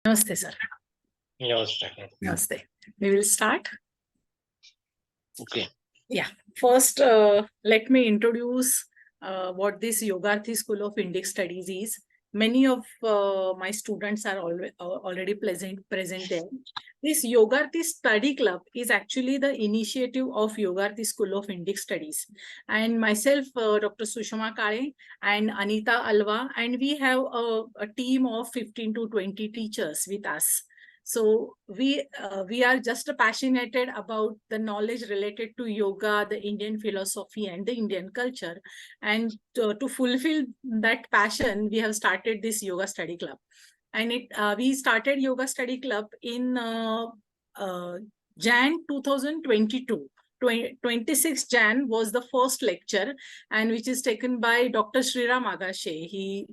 Namaste, sir. Namaste. Namaste. We will start. Okay. Yeah. First, let me introduce what this Yogarthi School of Indic Studies is. Many of my students are already present there. This Yogarthi Study Club is actually the initiative of Yogarthi School of Indic Studies. And myself, Dr. Sushma Kale and Anita Alva, and we have a team of 15 to 20 teachers with us. So we are just passionate about the knowledge related to yoga, the Indian philosophy, and the Indian culture. And to fulfill that passion, we have started this yoga study club. And we started yoga study club in Jan 2022. 26 Jan was the first lecture, and which is taken by Dr. Sriram Agashe. He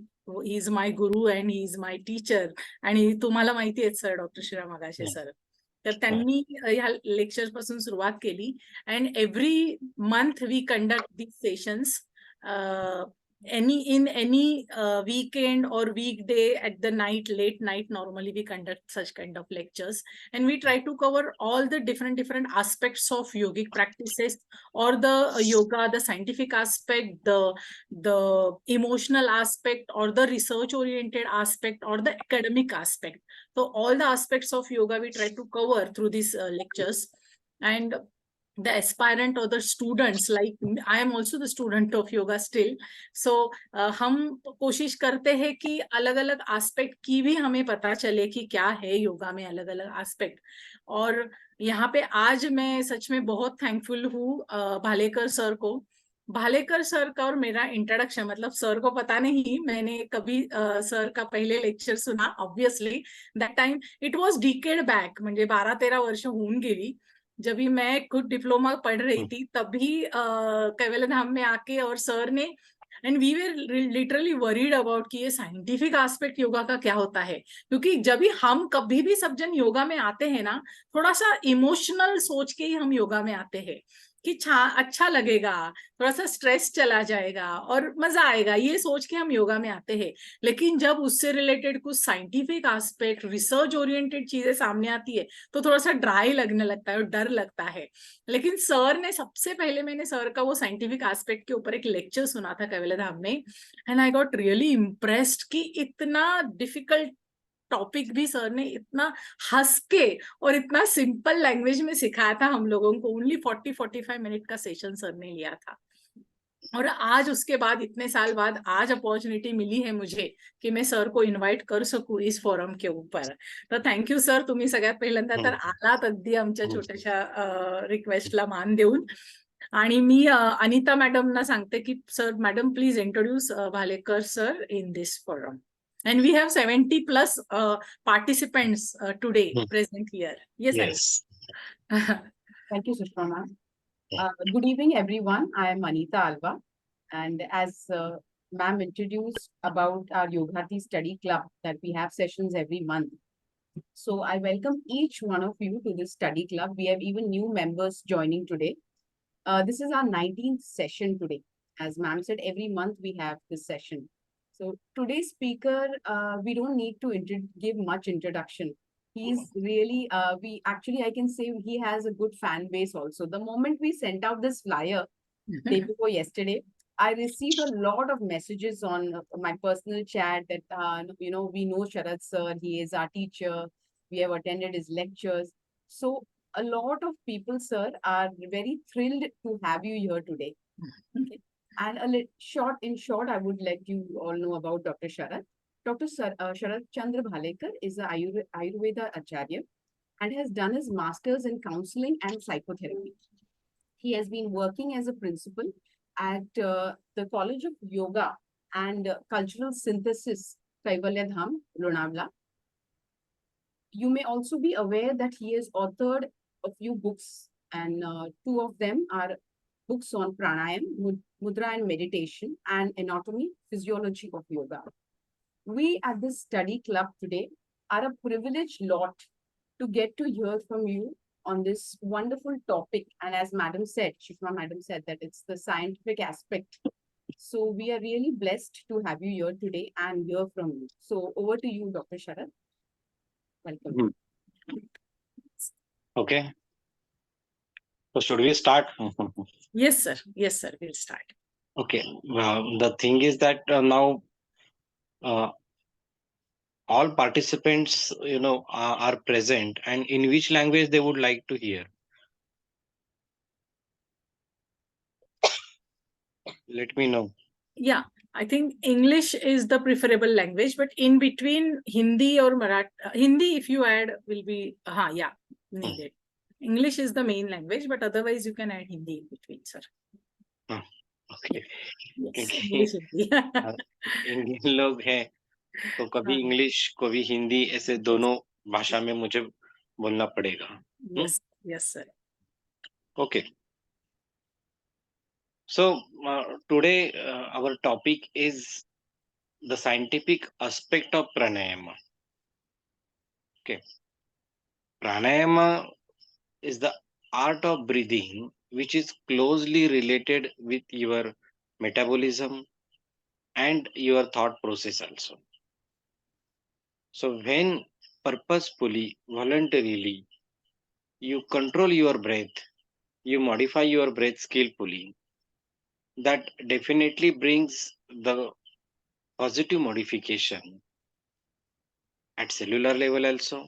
is my guru and he is my teacher. आणि तुम्हाला माहिती आहे sir doctor Shriram Agashe sir. तर त्यांनी ह्या lecture पासून सुरुवात केली. And every month we conduct these sessions any weekend or weekday at the night, late night. Normally we conduct such kind of lectures, and we try to cover all the different aspects of yogic practices, or the yoga, the scientific aspect, the emotional aspect, or the research oriented aspect, or the academic aspect. So all the aspects of yoga we try to cover through these lectures. And the aspirant or the students, like I am also the student of yoga still. So हम कोशिश करते हैं कि अलग अलग aspect की भी हमें पता चले कि क्या है योगा में अलग अलग एस्पेक्ट. और यहाँ पे आज मैं सच में बहुत थैंकफुल हूँ भालेकर सर को. भालेकर सर का और मेरा इंट्रोडक्शन, मतलब सर को पता नहीं, मैंने कभी सर का पहले लेक्चर सुना. Obviously that time it was decade back, म्हणजे 12-13 वर्ष होऊन गेली. जब भी मैं खुद डिप्लोमा पढ़ रही थी तभी कैवल्यधाम में आके और सर ने, and we were literally worried about कि ये साइंटिफिक एस्पेक्ट योगा का क्या होता है. क्योंकि जब भी हम कभी भी सब जन योगा में आते हैं ना, थोड़ा सा इमोशनल सोच के ही हम योगा में आते हैं कि अच्छा लगेगा, थोड़ा सा स्ट्रेस चला जाएगा और मजा आएगा, ये सोच के हम योगा में आते हैं. लेकिन जब उससे रिलेटेड कुछ साइंटिफिक एस्पेक्ट, रिसर्च ओरिएंटेड चीजें सामने आती है तो थोड़ा सा ड्राई लगने लगता है और डर लगता है. लेकिन सर ने, सबसे पहले मैंने सर का वो साइंटिफिक एस्पेक्ट के ऊपर एक लेक्चर सुना था कैवल्यधाम में, and I got really impressed कि इतना डिफिकल्ट टॉपिक भी सर ने इतना हंस के और इतना सिंपल लैंग्वेज में सिखाया था हम लोगों को. ओनली 40-45 मिनट का सेशन सर ने लिया था. और आज उसके बाद, इतने साल बाद आज अपॉर्चुनिटी मिली है मुझे की मैं सर को इन्व्हाइट करू शकू इस फोरम के ऊपर. तर थँक्यू सर, तुम्ही सगळ्यात पहिल्यांदा तर आलात अगदी आमच्या छोट्याशा रिक्वेस्टला मान देऊन. आणि मी अनिता मॅडमना सांगते की sir, madam please introduce Bhalekar sir in this forum. And we have 70 plus participants today present here. Yes. Thank you, Sushma. Good evening, everyone. I am Anita Alva. And as ma'am introduced about our Yogarthi Study Club, that we have sessions every month. So I welcome each one of you to this study club. We have even new members joining today. This is our 19th session today. As ma'am said, every month we have this session. So today's speaker, we don't need to give much introduction. He's really, I can say he has a good fan base also. The moment we sent out this flyer day before yesterday, I received a lot of messages on my personal chat that, we know Sharad sir, he is our teacher. We have attended his lectures. So a lot of people, sir, are very thrilled to have you here today. Okay. And in short, I would let you all know about Dr. Sharad. Dr. Sharad Chandra Bhalekar is an Ayurveda Acharya and has done his master's in counseling and psychotherapy. He has been working as a principal at the College of Yoga and Cultural Synthesis, Kaivalyadham, Lonavla. You may also be aware that he has authored a few books, and two of them are books on pranayam, mudra and meditation, and anatomy, physiology of yoga. We at this study club today are a privileged lot to get to hear from you on this wonderful topic. And as Madam said, Shishma Madam said that it's the scientific aspect. So we are really blessed to have you here today and hear from you. So over to you, Dr. Sharad. Welcome. Okay. So should we start? Yes, sir. Yes, sir. We'll start. Okay. The thing is that now all participants, are present, and in which language they would like to hear. Let me know. Yeah, I think English is the preferable language, but in between Hindi or Marathi, Hindi, if you add, will be, yeah, needed. English is the main language, but otherwise you can add Hindi in between, sir. Okay. Yes, क्योंकि English, Hindi. Indian लोग हैं तो कभी हाँ. English कभी हिंदी ऐसे दोनों भाषा में मुझे बोलना पड़ेगा. Yes, yes, sir. Okay. So today our topic is the scientific aspect of pranayama. Okay. Pranayama is the art of breathing which is closely related with your metabolism and your thought process also. So when purposefully, voluntarily, you control your breath, you modify your breath skillfully, that definitely brings the positive modification at cellular level also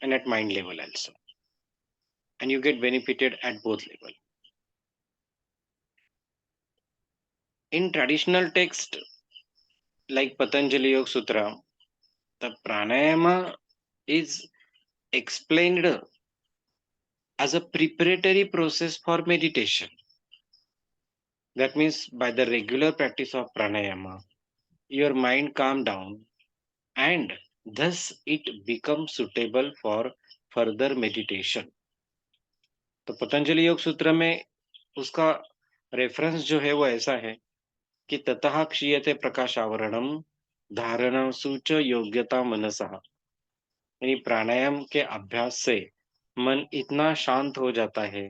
and at mind level also. And you get benefited at both level. In traditional text like Patanjali Yoga Sutra, the pranayama is explained as a preparatory process for meditation. That means by the regular practice of pranayama, your mind calm down and thus it becomes suitable for further meditation. तो पतंजलि योग सूत्र में उसका reference जो है वो ऐसा है कि ततः क्षीयते प्रकाशावरणम धारणा सूच योग्यता मनसः, यानी प्राणायाम के अभ्यास से मन इतना शांत हो जाता है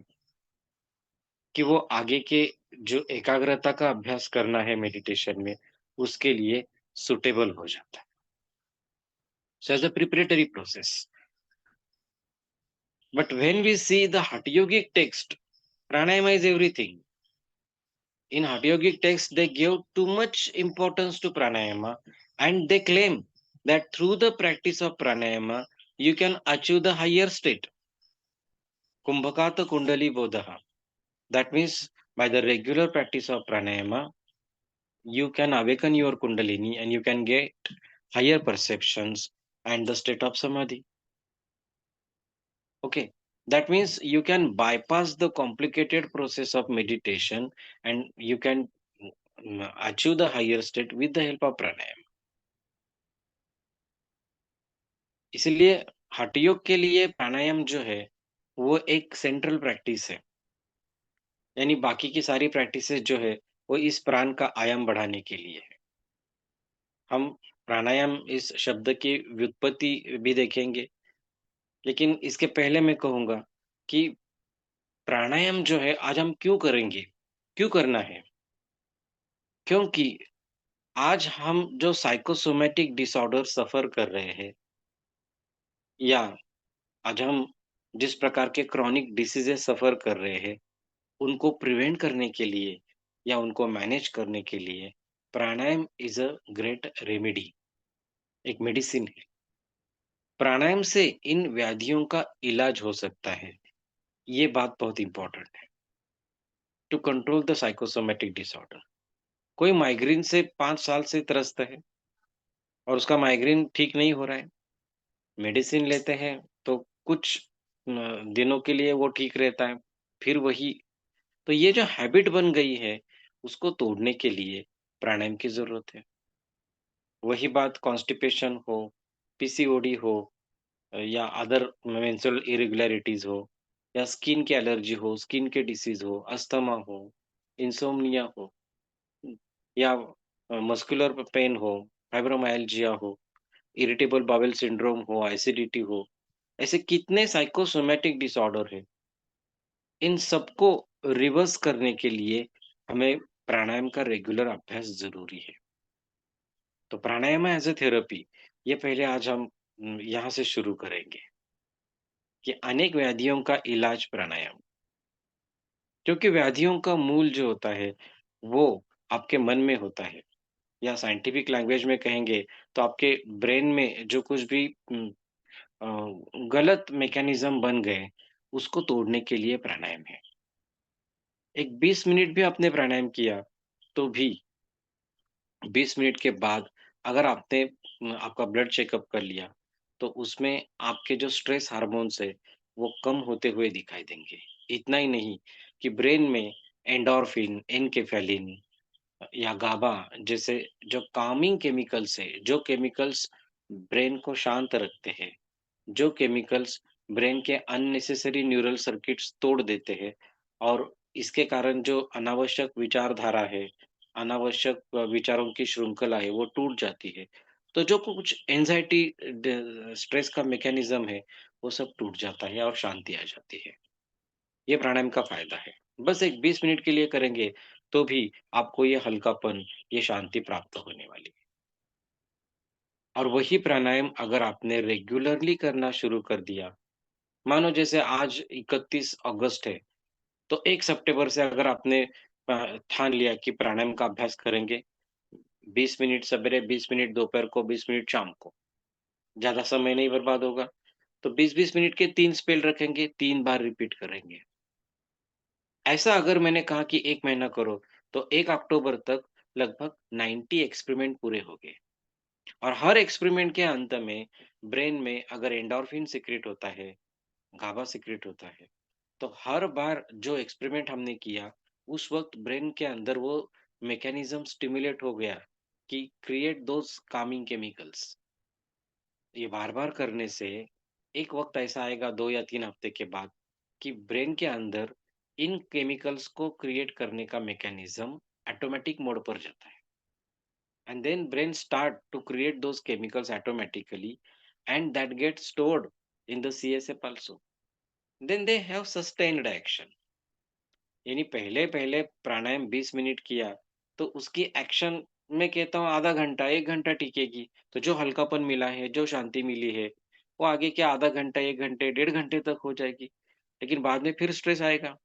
कि वो आगे के जो एकाग्रता का अभ्यास करना है मेडिटेशन में उसके लिए सुटेबल हो जाता है. So as a preparatory process. But when we see the Hatha Yogic text, pranayama is everything. In Hatha Yogic text, they give too much importance to pranayama and they claim that through the practice of pranayama, you can achieve the higher state. Kumbhakata Kundali Bodha. That means by the regular practice of pranayama, you can awaken your Kundalini and you can get higher perceptions and the state of samadhi. Okay, that means you can bypass the complicated process of meditation and you can achieve the higher state with the help of pranayama. इसलिए हठ योग के लिए प्राणायाम जो है वो एक central practice है, यानी बाकी की सारी प्रैक्टिसेस जो है वो इस प्राण का आयाम बढ़ाने के लिए है. हम प्राणायाम इस शब्द की व्युत्पत्ति भी देखेंगे, लेकिन इसके पहले मैं कहूंगा कि प्राणायाम जो है आज हम क्यों करेंगे, क्यों करना है. क्योंकि आज हम जो साइकोसोमेटिक डिसऑर्डर सफर कर रहे हैं या आज हम जिस प्रकार के क्रॉनिक डिसीजेस सफर कर रहे हैं उनको प्रिवेंट करने के लिए या उनको मैनेज करने के लिए प्राणायाम इज अ ग्रेट रेमेडी, एक मेडिसिन है. प्राणायाम से इन व्याधियों का इलाज हो सकता है, ये बात बहुत इंपॉर्टेंट है. To control the psychosomatic disorder. कोई माइग्रेन से 5 साल से त्रस्त है और उसका माइग्रेन ठीक नहीं हो रहा है, मेडिसिन लेते हैं तो कुछ दिनों के लिए वो ठीक रहता है, फिर वही. तो ये जो हैबिट बन गई है उसको तोड़ने के लिए प्राणायाम की जरूरत है. वही बात कॉन्स्टिपेशन हो, पीसीओडी हो या अदर मेंस्ट्रुअल इरेगुलरिटीज हो या स्किन की एलर्जी हो, स्किन के डिसीज हो, अस्थमा हो, इंसोम्निया हो या मस्कुलर पेन हो, फाइब्रोमाइल्जिया हो, इरिटेबल बाउल सिंड्रोम हो, एसिडिटी हो, ऐसे कितने साइकोसोमेटिक डिसऑर्डर है. इन सबको रिवर्स करने के लिए हमें प्राणायाम का रेगुलर अभ्यास जरूरी है. तो प्राणायाम एज ए थेरेपी ये पहले आज हम यहाँ से शुरू करेंगे कि अनेक व्याधियों का इलाज प्राणायाम। क्योंकि व्याधियों का मूल जो होता है, वो आपके मन में होता है, या साइंटिफिक लैंग्वेज में कहेंगे तो आपके ब्रेन में जो कुछ भी अ, गलत मैकेनिज़्म बन गए, उसको तोड़ने के लिए प्राणायाम है। एक 20 मिनट भी आपने प्राणायाम किया, तो भी 20 मिनट के बाद अगर आपने आपका ब्लड चेकअप कर लिया, तो उसमें आपके जो स्ट्रेस हार्मोन्स है, वो कम होते हुए दिखाई देंगे। इतना ही नहीं कि ब्रेन में एंडोर्फिन, एनकेफेलिन या गाबा जैसे जो कामिंग केमिकल्स है, जो केमिकल्स ब्रेन को शांत रखते हैं, जो केमिकल्स ब्रेन के अननेसेसरी न्यूरल सर्किट्स तोड़ देते हैं और इसके कारण जो अनावश्यक विचारधारा है, अनावश्यक विचारों की श्रृंखला है, वो टूट जाती है। तो जो कुछ एंग्ज़ायटी स्ट्रेस का मैकेनिज़्म है, वो सब टूट जाता है और शांति आ जाती है। ये प्राणायाम का फ़ायदा है। बस एक 20 मिनट के लिए करेंगे, तो भी आपको ये हल्कापन, ये शांति प्राप्त होने वाली है। और वही प्राणायाम अगर आपने रेगुलरली करना शुरू कर दिया, मानो जैसे आज 31 अगस्त है, तो 1 सितंबर से अगर आपने ठान लिया कि प्राणायाम का अभ्यास करेंगे, 20 मिनट सवेरे, 20 मिनट दोपहर को, 20 मिनट शाम को, ज़्यादा समय नहीं बर्बाद होगा। तो 20-20 मिनट के 3 स्पेल रखेंगे, 3 बार रिपीट करेंगे। ऐसा अगर मैंने कहा कि 1 महीना करो, तो 1 अक्टूबर तक लगभग 90 एक्सपेरिमेंट पूरे हो गए और हर एक्सपेरिमेंट के अंत में ब्रेन में अगर एंडोर्फिन सीक्रेट होता है, गाबा सीक्रेट होता है, तो हर बार जो एक्सपेरिमेंट हमने किया, उस वक़्त ब्रेन के अंदर वो मैकेनिज़्म स्टिम्युलेट हो गया कि क्रिएट दोज़ कामिंग केमिकल्स। ये बार-बार करने से एक वक़्त ऐसा आएगा 2 या 3 हफ्ते के बाद कि ब्रेन के अंदर इन केमिकल्स को क्रिएट करने का मैकेनिज़्म ऑटोमैटिक मोड पर जाता है and then brain start to create those chemicals automatically and that gets stored in the CSF also. Then they have sustained action. यानी पहले-पहले प्राणायाम 20 मिनट किया, तो उसकी एक्शन मैं कहता हूँ आधा घंटा, 1 घंटा टिकेगी। तो जो हल्कापन मिला है, जो शांति मिली है, वो आगे क्या आधा घंटा, 1 घंटे, डेढ़ घंटे तक हो जाएगी। लेकिन बाद में फिर स्ट्रेस आएगा।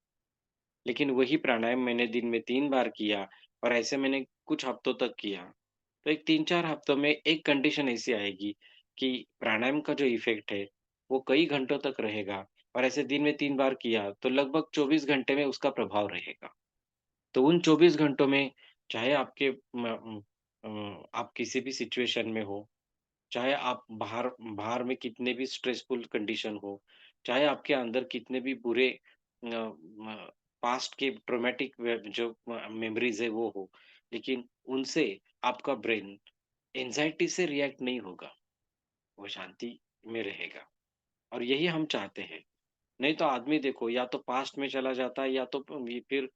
लेकिन वही प्राणायाम मैंने दिन में 3 बार किया और ऐसे मैंने कुछ हफ्तों तक किया। तो एक 3-4 हफ्तों में एक कंडीशन ऐसी आएगी कि प्राणायाम का जो इफ़ेक्ट है, वो कई घंटों तक रहेगा और ऐसे दिन में 3 बार किया, तो लगभग 24 घंटे में उसका प्रभाव रहेगा। तो उन 24 घंटों में चाहे आप किसी भी सिचुएशन में हो, चाहे आप बाहर बाहर में कितने भी स्ट्रेसफुल कंडीशन हो, चाहे आपके अंदर कितने भी बुरे पास्ट के ट्रॉमेटिक जो मेमोरीज है वो हो, लेकिन उनसे आपका ब्रेन एंजाइटी से रिएक्ट नहीं होगा, वो शांति में रहेगा और यही हम चाहते हैं। नहीं तो आदमी देखो या तो पास्ट में चला जाता है या तो फिर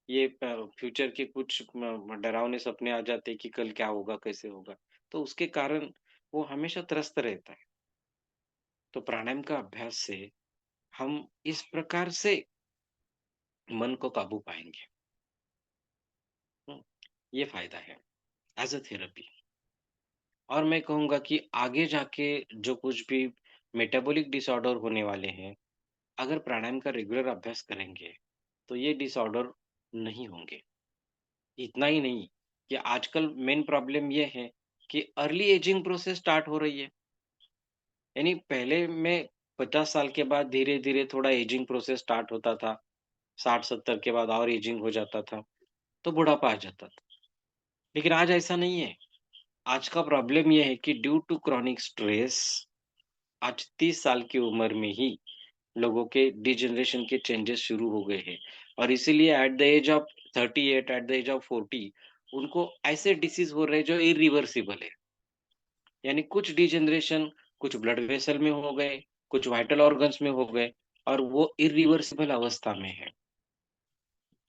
ये फ्यूचर के कुछ डरावने सपने आ जाते हैं कि कल क्या होगा, कैसे होगा, तो उसके कारण वो हमेशा त्रस्त रहता है। तो प्राणायाम का अभ्यास से हम इस प्रकार से मन को काबू पाएंगे। हम्म, ये फायदा है एज अ थेरेपी। और मैं कहूंगा कि आगे जाके जो कुछ भी मेटाबॉलिक डिसऑर्डर होने वाले हैं, अगर प्राणायाम का रेगुलर अभ्यास करेंगे तो ये डिसऑर्डर नहीं होंगे। इतना ही नहीं कि आजकल मेन प्रॉब्लम ये है कि अर्ली एजिंग प्रोसेस स्टार्ट हो रही है। यानी पहले में 50 साल के बाद धीरे-धीरे थोड़ा एजिंग प्रोसेस स्टार्ट होता था। 60-70 के बाद और एजिंग हो जाता था, तो बुढ़ापा आ जाता था। लेकिन आज ऐसा नहीं है। आज का प्रॉब्लम ये है कि ड्यू टू क्रॉनिक स्ट्रेस आज 30 साल की उम्र में ही लोगों के डिजेनरेशन के चेंजेस शुरू हो गए हैं और इसीलिए at the age of 38 at the age of 40 उनको ऐसे डिसीज हो रहे हैं जो इरिवर्सिबल है। यानी कुछ डिजेनरेशन कुछ ब्लड वेसल में हो गए, कुछ वाइटल ऑर्गन्स में हो गए और वो इरिवर्सिबल अवस्था में है।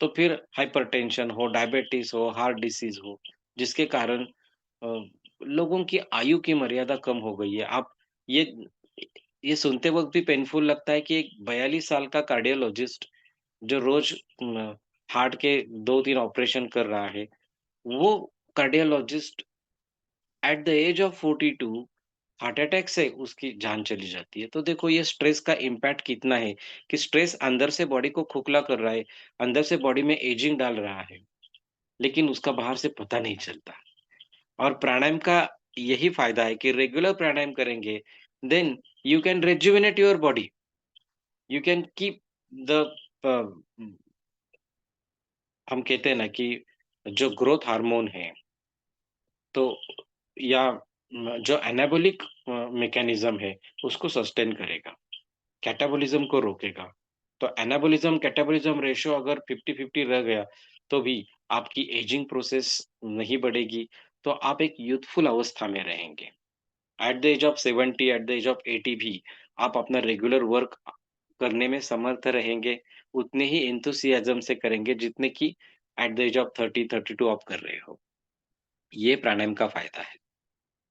तो फिर हाइपरटेंशन हो, डायबिटीज हो, हार्ट डिसीज हो, जिसके कारण लोगों की आयु की मर्यादा कम हो गई है। आप ये ये सुनते वक़्त भी पेनफुल लगता है कि एक 42 साल का कार्डियोलॉजिस्ट जो रोज़ हार्ट के 2-3 ऑपरेशन कर रहा है, वो cardiologist at the age of 42 heart attack से उसकी जान चली जाती है। तो देखो ये स्ट्रेस का इम्पैक्ट कितना है कि स्ट्रेस अंदर से बॉडी को खोखला कर रहा है, अंदर से बॉडी में एजिंग डाल रहा है, लेकिन उसका बाहर से पता नहीं चलता। और प्राणायाम का यही फ़ायदा है कि रेगुलर प्राणायाम करेंगे, then you can rejuvenate your body, you can keep the uh, हम कहते हैं ना कि जो ग्रोथ हार्मोन है, तो या जो एनाबॉलिक मैकेनिज़्म है, उसको सस्टेन करेगा, कैटाबॉलिज़्म को रोकेगा। तो एनाबॉलिज़्म कैटाबॉलिज़्म रेशियो अगर 50-50 रह गया, तो भी आपकी एजिंग प्रोसेस नहीं बढ़ेगी, तो आप एक यूथफुल अवस्था में रहेंगे। At the age of 70, at the age of 80 भी आप अपना रेगुलर वर्क करने में समर्थ रहेंगे, उतने ही एंथुसियाज़्म से करेंगे जितने कि एट द एज ऑफ 30-32 आप कर रहे हो। ये प्राणायाम का फ़ायदा है।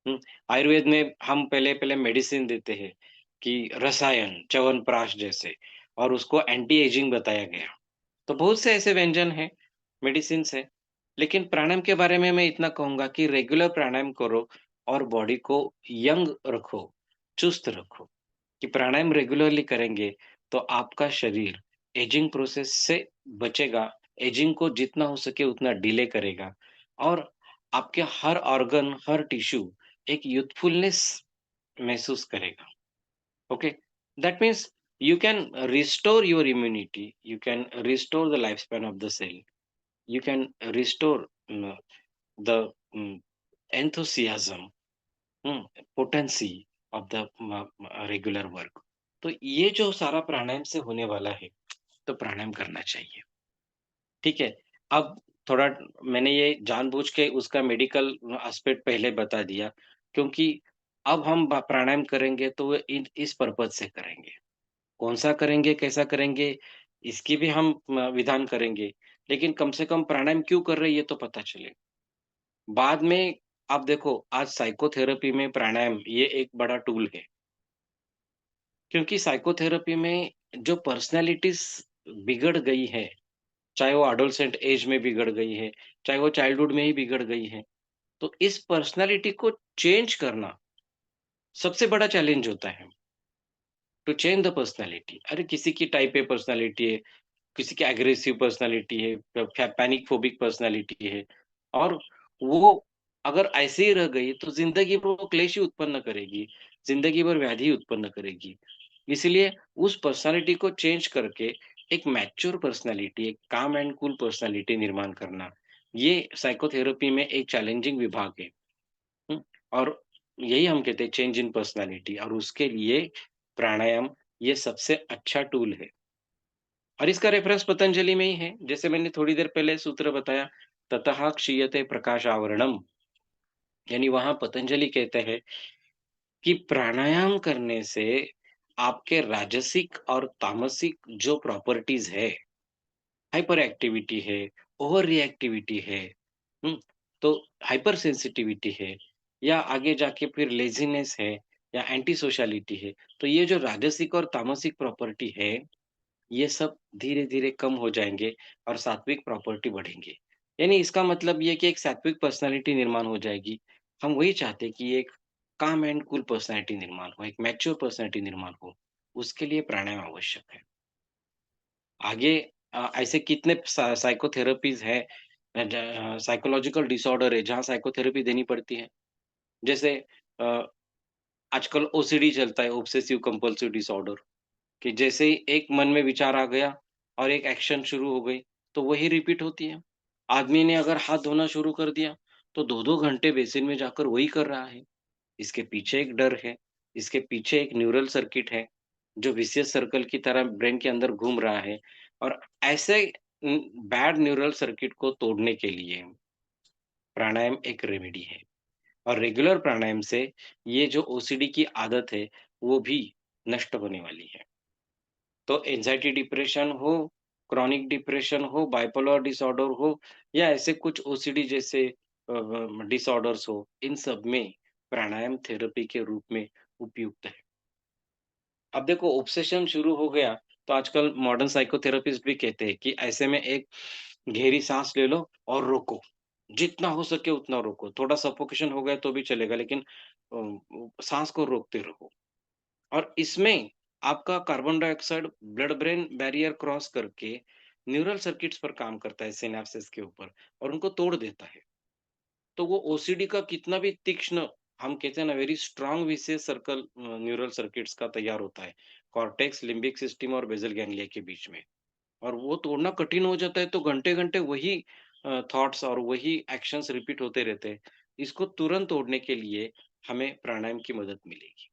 हुँ, आयुर्वेद में हम पहले-पहले मेडिसिन देते हैं कि रसायन, च्यवनप्राश जैसे, और उसको एंटी एजिंग बताया गया। तो बहुत से ऐसे व्यंजन हैं, मेडिसिन्स हैं, लेकिन प्राणायाम के बारे में मैं इतना कहूँगा कि रेगुलर प्राणायाम करो और बॉडी को यंग रखो, चुस्त रखो। कि प्राणायाम रेगुलरली करेंगे, तो आपका शरीर एजिंग प्रोसेस से बचेगा, एजिंग को जितना हो सके उतना डिले करेगा और आपके हर ऑर्गन, हर टिश्यू एक यूथफुलनेस महसूस करेगा, okay? That means you can restore your immunity, you can restore the lifespan of the cell, you can restore the mm, enthusiasm, potency of the regular work. तो ये जो सारा प्राणायाम से होने वाला है, तो प्राणायाम करना चाहिए, ठीक है? अब थोड़ा मैंने ये जानबूझ के उसका मेडिकल एस्पेक्ट पहले बता दिया, क्योंकि अब हम प्राणायाम करेंगे तो वो इन इस पर्पज़ से करेंगे। कौन-सा करेंगे, कैसा करेंगे, इसकी भी हम विधान करेंगे, लेकिन कम से कम प्राणायाम क्यों कर रहे हैं ये तो पता चले। बाद में आप देखो आज साइकोथेरेपी में प्राणायाम ये एक बड़ा टूल है, क्योंकि साइकोथेरेपी में जो पर्सनैलिटीज़ बिगड़ गई है, चाहे वो एडोलेसेंट एज में बिगड़ गई है, चाहे वो चाइल्डहुड में ही बिगड़ गई है, तो इस पर्सनैलिटी को चेंज करना सबसे बड़ा चैलेंज होता है, टू चेंज द पर्सनैलिटी। अरे किसी की टाइप ए पर्सनैलिटी है, किसी की एग्रेसिव पर्सनैलिटी है, पैनिक फोबिक पर्सनैलिटी है और वो अगर ऐसे ही रह गई तो ज़िंदगी भर वो क्लेश ही उत्पन्न करेगी, ज़िंदगी भर व्याधि उत्पन्न करेगी। इसलिए उस पर्सनैलिटी को चेंज करके एक मैच्योर पर्सनैलिटी, एक काम एंड कूल पर्सनैलिटी निर्माण करना, ये साइकोथेरेपी में एक चैलेंजिंग विभाग है। हुँ, और यही हम कहते हैं चेंज इन पर्सनैलिटी और उसके लिए प्राणायाम ये सबसे अच्छा टूल है। और इसका रेफरेंस पतंजलि में ही है, जैसे मैंने थोड़ी देर पहले सूत्र बताया, ततः क्षीयते प्रकाशावरणम, यानी वहाँ पतंजलि कहते हैं कि प्राणायाम करने से आपके राजसिक और तामसिक जो प्रॉपर्टीज है, हाइपर एक्टिविटी है, ओवर रिएक्टिविटी है, हुँ, तो हाइपर सेंसिटिविटी है या आगे जाके फिर लेज़ीनेस है या एंटी सोशैलिटी है, तो ये जो राजसिक और तामसिक प्रॉपर्टी है, ये सब धीरे-धीरे कम हो जाएँगे और सात्विक प्रॉपर्टी बढ़ेंगे। यानी इसका मतलब ये है कि एक सात्विक पर्सनैलिटी निर्माण हो जाएगी। हम वही चाहते हैं कि एक काम एंड कूल पर्सनैलिटी निर्माण हो, एक मैच्योर पर्सनैलिटी निर्माण हो। उसके लिए प्राणायाम आवश्यक है। आगे ऐसे कितने साइकोथेरेपीज़ हैं साइकोलॉजिकल डिसऑर्डर है जहाँ साइकोथेरेपी देनी पड़ती है। जैसे अ, आजकल ओसीडी चलता है, ऑब्सेसिव कंपल्सिव डिसऑर्डर। कि जैसे ही एक मन में विचार आ गया और एक एक्शन शुरू हो गई, तो वही रिपीट होती है। आदमी ने अगर हाथ धोना शुरू कर दिया, तो 2-2 घंटे बेसिन में जाकर वही कर रहा है। इसके पीछे एक डर है, इसके पीछे एक न्यूरल सर्किट है, जो विशियस सर्कल की तरह ब्रेन के अंदर घूम रहा है और ऐसे बैड न्यूरल सर्किट को तोड़ने के लिए प्राणायाम एक रेमेडी है और रेगुलर प्राणायाम से ये जो ओसीडी की आदत है, वो भी नष्ट होने वाली है। तो एंग्ज़ायटी डिप्रेशन हो, क्रॉनिक डिप्रेशन हो, बाइपोलर डिसऑर्डर हो या ऐसे कुछ ओसीडी जैसे डिसऑर्डर्स हो, इन सब में प्राणायाम थेरेपी के रूप में उपयुक्त है। अब देखो ऑब्सेशन शुरू हो गया, तो आजकल मॉडर्न साइकोथेरेपिस्ट भी कहते हैं कि ऐसे में एक गहरी साँस ले लो और रोको। जितना हो सके उतना रोको। थोड़ा सफोकेशन हो गया तो भी चलेगा, लेकिन साँस को रोकते रहो। और इसमें आपका carbon dioxide blood brain barrier cross करके न्यूरल सर्किट्स पर काम करता है, सिनैप्सेस के ऊपर, और उनको तोड़ देता है। तो वो ओसीडी का कितना भी तीक्ष्ण, हम कहते हैं ना, वेरी स्ट्रॉन्ग विशेष सर्कल न्यूरल सर्किट्स का तैयार होता है, कॉर्टेक्स, लिम्बिक सिस्टम और बेसल गैंग्लिया के बीच में। और वो तोड़ना कठिन हो जाता है, तो घंटे-घंटे वही थॉट्स और वही एक्शंस रिपीट होते रहते हैं। इसको तुरंत तोड़ने के लिए हमें प्राणायाम की मदद मिलेगी।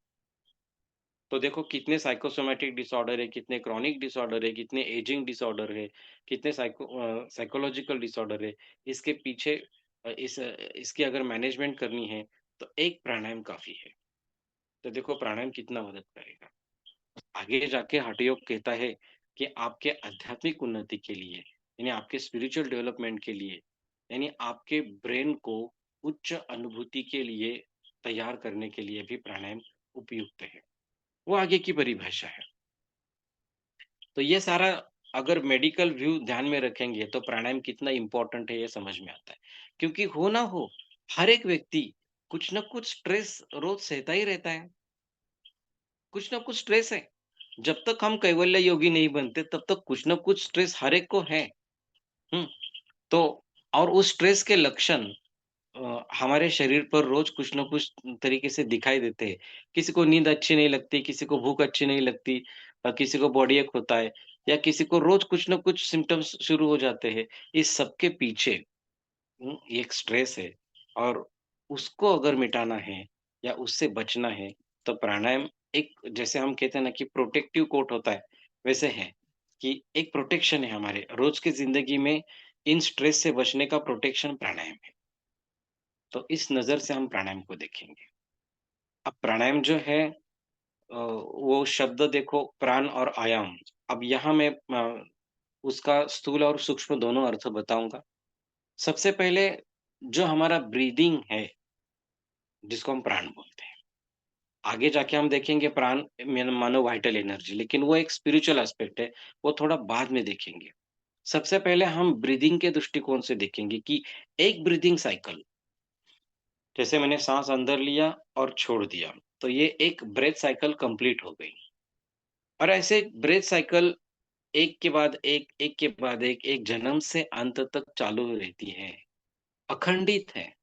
तो देखो कितने साइकोसोमैटिक डिसऑर्डर है, कितने क्रॉनिक डिसऑर्डर है, कितने एजिंग डिसऑर्डर है, कितने साइकोलॉजिकल डिसऑर्डर है। इसके पीछे इसकी अगर मैनेजमेंट करनी है, तो एक प्राणायाम काफ़ी है। तो देखो प्राणायाम कितना मदद करेगा। आगे जाके हठ योग कहता है कि आपके आध्यात्मिक उन्नति के लिए, यानी आपके स्पिरिचुअल डेवलपमेंट के लिए, यानी आपके ब्रेन को उच्च अनुभूति के लिए तैयार करने के लिए भी प्राणायाम उपयुक्त है। वो आगे की परिभाषा है। तो ये सारा अगर मेडिकल व्यू ध्यान में रखेंगे, तो प्राणायाम कितना इम्पोर्टेंट है ये समझ में आता है। क्योंकि हो ना हो, हर एक व्यक्ति कुछ ना कुछ स्ट्रेस रोज सहता ही रहता है। कुछ ना कुछ स्ट्रेस है। जब तक हम कैवल्य योगी नहीं बनते, तब तक कुछ ना कुछ स्ट्रेस हर एक को है। हुँ, तो और उस स्ट्रेस के लक्षण हमारे शरीर पर रोज कुछ न कुछ तरीके से दिखाई देते हैं। किसी को नींद अच्छी नहीं लगती, किसी को भूख अच्छी नहीं लगती, किसी को बॉडी एक होता है, या किसी को रोज कुछ न कुछ सिम्पटम्स शुरू हो जाते हैं। इस सब के पीछे ये एक स्ट्रेस है, और उसको अगर मिटाना है या उससे बचना है, तो प्राणायाम एक, जैसे हम कहते हैं ना कि प्रोटेक्टिव कोट होता है, वैसे है कि एक प्रोटेक्शन है हमारे रोज की ज़िंदगी में। इन स्ट्रेस से बचने का प्रोटेक्शन प्राणायाम है। तो इस नज़र से हम प्राणायाम को देखेंगे। अब प्राणायाम जो है, वो शब्द देखो, प्राण और आयाम। अब यहाँ मैं उसका स्थूल और सूक्ष्म दोनों अर्थ बताऊँगा। सबसे पहले जो हमारा ब्रीदिंग है, जिसको हम प्राण बोलते हैं। आगे जाके हम देखेंगे प्राण में मानो वाइटल एनर्जी, लेकिन वो एक स्पिरिचुअल एस्पेक्ट है, वो थोड़ा बाद में देखेंगे। सबसे पहले हम ब्रीदिंग के दृष्टिकोण से देखेंगे कि एक ब्रीदिंग साइकिल, जैसे मैंने साँस अंदर लिया और छोड़ दिया, तो ये एक ब्रेथ साइकिल कंप्लीट हो गई। और ऐसे ब्रेथ साइकिल एक के बाद एक, एक के बाद एक जन्म से अंत तक चालू रहती है, अखंडित है।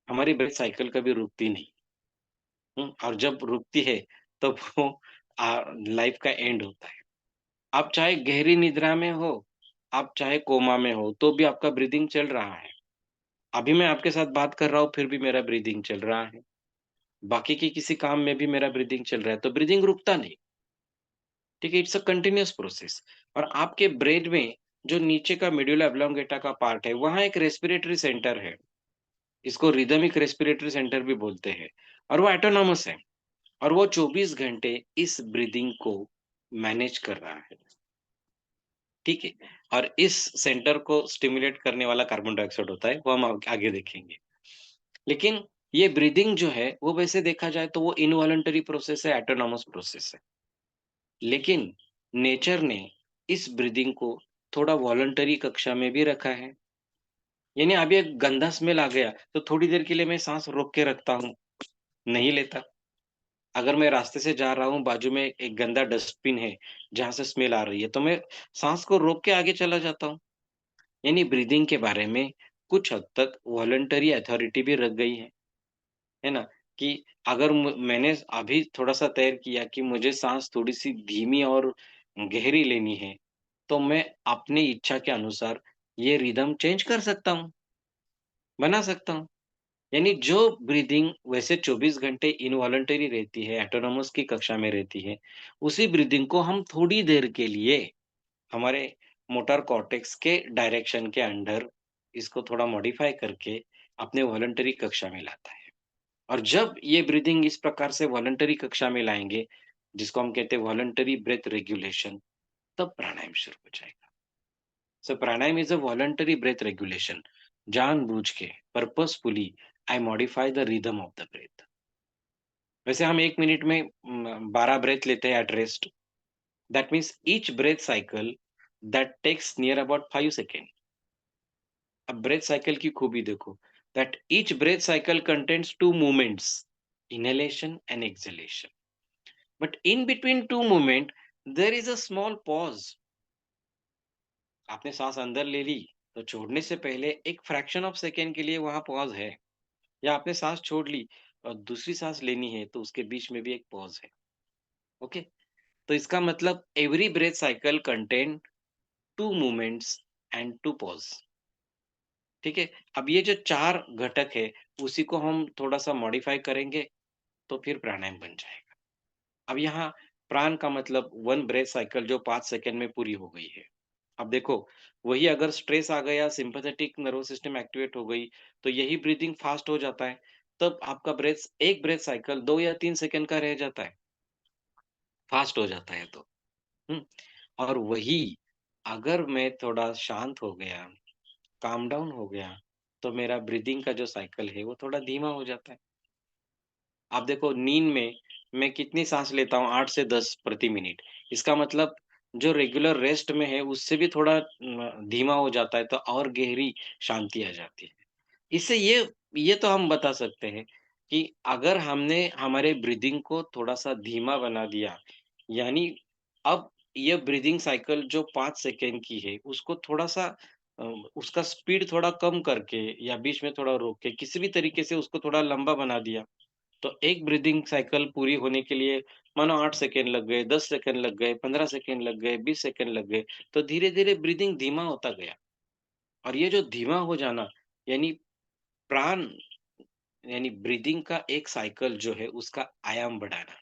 हमारी ब्रेथ साइकिल कभी रुकती नहीं। और जब रुकती है, तब वो लाइफ का एंड होता है। आप चाहे गहरी निद्रा में हो, आप चाहे कोमा में हो, तो भी आपका ब्रीथिंग चल रहा है। अभी मैं आपके साथ बात कर रहा हूँ, फिर भी मेरा ब्रीथिंग चल रहा है। बाकी के किसी काम में भी मेरा ब्रीथिंग चल रहा है, तो ब्रीथिंग रुकता नहीं। ठीक है, इट्स अ कंटीन्यूअस प्रोसेस। और आपके ब्रेन में जो नीचे का मेडुला ऑब्लोंगेटा का पार्ट है, वहाँ एक रेस्पिरेटरी सेंटर है। इसको रिदमिक रेस्पिरेटरी सेंटर भी बोलते हैं, और वो ऑटोनॉमस है, और वो 24 घंटे इस ब्रीथिंग को मैनेज कर रहा है। ठीक है? और इस सेंटर को स्टिमुलेट करने वाला कार्बन डाइऑक्साइड होता है, वो हम आगे देखेंगे। लेकिन ये ब्रीथिंग जो है, वो वैसे देखा जाए तो वो इनवॉलंटरी प्रोसेस है, ऑटोनॉमस प्रोसेस है। लेकिन नेचर ने इस ब्रीदिंग को थोड़ा वॉलंटरी कक्षा में भी रखा है। यानी अभी एक गंदा स्मेल आ गया, तो थोड़ी देर के लिए मैं साँस रोक के रखता हूँ, नहीं लेता। अगर मैं रास्ते से जा रहा हूँ, बाजू में एक गंदा डस्टबिन है, जहाँ से स्मेल आ रही है, तो मैं साँस को रोक के आगे चला जाता हूँ। यानी ब्रीदिंग के बारे में कुछ हद तक वॉलंटरी अथॉरिटी भी रख गई है ना? कि अगर मैंने अभी थोड़ा-सा तय किया कि मुझे साँस थोड़ी-सी धीमी और गहरी लेनी है, तो मैं अपनी इच्छा के अनुसार ये रिदम चेंज कर सकता हूँ, बना सकता हूँ। यानी जो ब्रीथिंग वैसे 24 घंटे इनवॉलंटरी रहती है, ऑटोनॉमस की कक्षा में रहती है, उसी ब्रीथिंग को हम थोड़ी देर के लिए हमारे मोटर कॉर्टेक्स के डायरेक्शन के अंडर इसको थोड़ा मॉडिफाई करके अपने वॉलंटरी कक्षा में लाता है। और जब ये ब्रीथिंग इस प्रकार से वॉलंटरी कक्षा में लाएँगे, जिसको हम कहते हैं वॉलंटरी ब्रेथ रेगुलेशन, तब प्राणायाम शुरू हो जाएगा। So pranayama is a voluntary breath regulation. जानबूझ के, purposefully I modify the rhythm of the breath. वैसे हम 1 मिनट में 12 ब्रेथ लेते हैं at rest. That means each breath cycle that takes near about 5 second. अब ब्रेथ साइकिल की खूबी देखो, that each breath cycle contains 2 movements, inhalation and exhalation. But in between two movement, there is a small pause. आपने सांस अंदर ले ली, तो छोड़ने से पहले एक फ्रैक्शन ऑफ सेकेंड के लिए वहां पॉज है. या आपने सांस छोड़ ली और दूसरी सांस लेनी है, तो उसके बीच में भी एक पॉज है. ओके, तो इसका मतलब every breath cycle contain 2 movements and 2 pause. ठीक है, अब ये जो 4 घटक है, उसी को हम थोड़ा सा मॉडिफाई करेंगे, तो फिर प्राणायाम बन जाएगा. अब यहाँ प्राण का मतलब 1 ब्रेथ साइकिल जो 5 सेकंड में पूरी हो गई है. अब देखो, वही अगर स्ट्रेस आ गया, सिम्पैथेटिक नर्वस सिस्टम एक्टिवेट हो गई, तो यही ब्रीथिंग फास्ट हो जाता है. तब आपका एक ब्रेथ साइकिल 2 या 3 सेकंड का रह जाता है, फास्ट हो जाता है तो. हुँ, और वही अगर मैं थोड़ा शांत हो गया, काम डाउन हो गया, तो मेरा ब्रीथिंग का जो साइकिल है, वो थोड़ा धीमा हो जाता है. आप देखो, नींद में मैं कितनी सांस लेता हूँ, 8 से 10 प्रति मिनट. इसका मतलब जो रेगुलर रेस्ट में है, उससे भी थोड़ा धीमा हो जाता है, तो और गहरी शांति आ जाती है. इससे ये तो हम बता सकते हैं कि अगर हमने हमारे ब्रीथिंग को थोड़ा-सा धीमा बना दिया, यानी अब ये ब्रीथिंग साइकिल जो 5 सेकंड की है, उसको थोड़ा-सा अ, उसका स्पीड थोड़ा कम करके या बीच में थोड़ा रोक के, किसी भी तरीके से उसको थोड़ा लंबा बना दिया, तो एक ब्रीथिंग साइकिल पूरी होने के लिए मानो 8 सेकंड लग गए, 10 सेकंड लग गए, 15 सेकंड लग गए, 20 सेकंड लग गए, तो धीरे-धीरे ब्रीथिंग धीमा होता गया. और ये जो धीमा हो जाना, यानी प्राण, यानी ब्रीथिंग का एक साइकिल जो है, उसका आयाम बढ़ाना.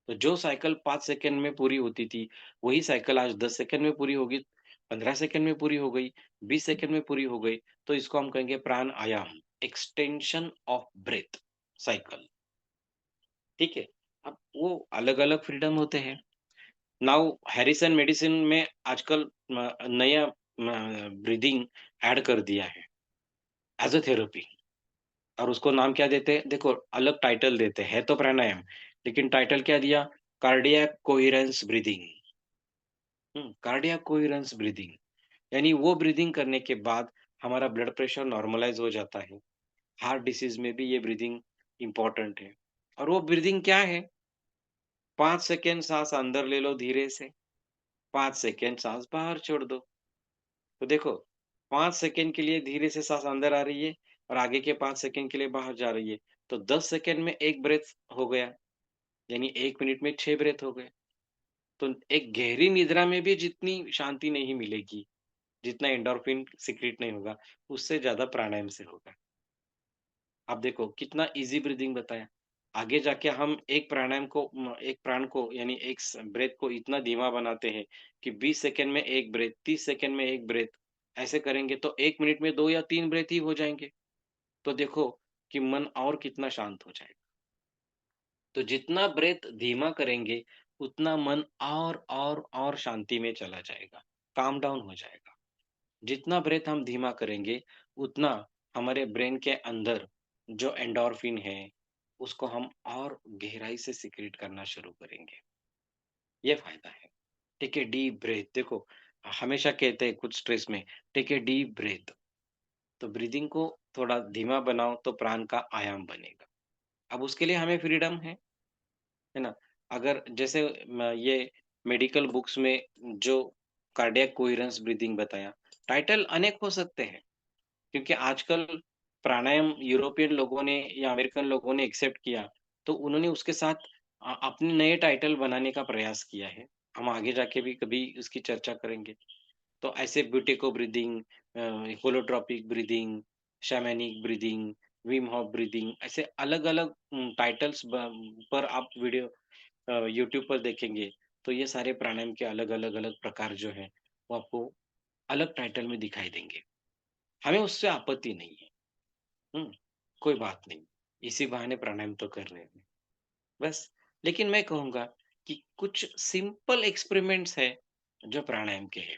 तो जो साइकिल 5 सेकंड में पूरी होती थी, वही साइकिल आज 10 सेकंड में पूरी होगी, 15 सेकंड में पूरी हो गई, 20 सेकंड में पूरी हो गई, तो इसको हम कहेंगे प्राण आयाम, एक्सटेंशन ऑफ ब्रेथ साइकिल. ठीक है? अब वो अलग-अलग फ्रीडम होते हैं. नाउ हैरिसन मेडिसिन में आजकल नया ब्रीथिंग ऐड कर दिया है एज़ अ थेरेपी. और उसको नाम क्या देते हैं? देखो, अलग टाइटल देते हैं, है तो प्राणायाम, लेकिन टाइटल क्या दिया? Cardiac coherence breathing. Cardiac coherence breathing, यानी वो ब्रीथिंग करने के बाद हमारा ब्लड प्रेशर नॉर्मलाइज़ हो जाता है. हार्ट डिसीज़ में भी ये ब्रीथिंग इम्पोर्टेंट है. और वो ब्रीथिंग क्या है? 5 सेकंड साँस अंदर ले लो धीरे से, 5 सेकंड साँस बाहर छोड़ दो. तो देखो, 5 सेकंड के लिए धीरे से साँस अंदर आ रही है और आगे के 5 सेकंड के लिए बाहर जा रही है. तो 10 सेकंड में 1 ब्रेथ हो गया, यानी 1 मिनट में 6 ब्रेथ हो गए. तो एक गहरी निद्रा में भी जितनी शांति नहीं मिलेगी, जितना एंडोर्फिन सीक्रेट नहीं होगा, उससे ज़्यादा प्राणायाम से होगा. आप देखो कितना ईज़ी ब्रीथिंग बताया. आगे जाके हम एक प्राण को, यानी एक ब्रेथ को इतना धीमा बनाते हैं कि 20 सेकंड में 1 ब्रेथ, 30 सेकंड में 1 ब्रेथ, ऐसे करेंगे तो 1 मिनट में 2 या 3 ब्रेथ ही हो जाएँगे. तो देखो कि मन और कितना शांत हो जाएगा. तो जितना ब्रेथ धीमा करेंगे, उतना मन और शांति में चला जाएगा, काम डाउन हो जाएगा. जितना ब्रेथ हम धीमा करेंगे, उतना हमारे ब्रेन के अंदर जो एंडोर्फिन है, उसको हम और गहराई से सीक्रेट करना शुरू करेंगे. ये फ़ायदा है. Take a deep breath. देखो, हमेशा कहते हैं कुछ स्ट्रेस में, टेक अ डीप ब्रेथ. तो ब्रीथिंग को थोड़ा धीमा बनाओ, तो प्राण का आयाम बनेगा. अब उसके लिए हमें फ्रीडम है ना? अगर जैसे ये मेडिकल बुक्स में जो कार्डियक कोहेरेंस ब्रीथिंग बताया, टाइटल अनेक हो सकते हैं. क्योंकि आजकल प्राणायाम यूरोपियन लोगों ने या अमेरिकन लोगों ने एक्सेप्ट किया, तो उन्होंने उसके साथ अपने नए टाइटल बनाने का प्रयास किया है. हम आगे जाके भी कभी उसकी चर्चा करेंगे. तो ऐसे Buteyko breathing, holotropic breathing, shamanic breathing, Wim Hof breathing, ऐसे अलग-अलग टाइटल्स पर आप वीडियो यूट्यूब पर देखेंगे, तो ये सारे प्राणायाम के अलग-अलग प्रकार जो हैं, वो आपको अलग टाइटल में दिखाई देंगे. हमें उससे आपत्ति नहीं है. हुँ, कोई बात नहीं. इसी बहाने प्राणायाम तो कर रहे हैं, बस. लेकिन मैं कहूँगा कि कुछ सिंपल एक्सपेरिमेंट्स हैं, जो प्राणायाम के हैं.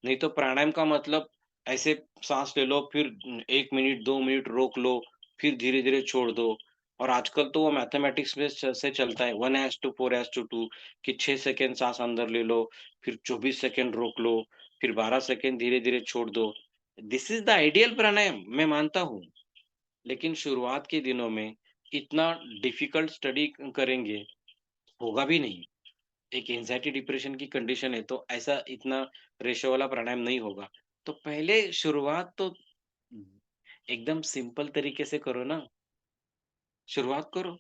नहीं तो प्राणायाम का मतलब ऐसे साँस ले लो, फिर 1 मिनट, 2 मिनट रोक लो, फिर धीरे-धीरे छोड़ दो. और आजकल तो वो मैथमेटिक्स में से चलता है, 1:4:2 कि 6 सेकंड साँस अंदर ले लो, फिर 24 सेकंड रोक लो, फिर 12 सेकंड धीरे-धीरे छोड़ दो. दिस इज़ द आइडियल प्राणायाम, मैं मानता हूँ। लेकिन शुरुआत के दिनों में इतना डिफ़िकल्ट स्टडी करेंगे, होगा भी नहीं। एक एंग्ज़ायटी डिप्रेशन की कंडीशन है, तो ऐसा इतना रेशो वाला प्राणायाम नहीं होगा। तो पहले शुरुआत तो एकदम सिंपल तरीके से करो ना, शुरुआत करो।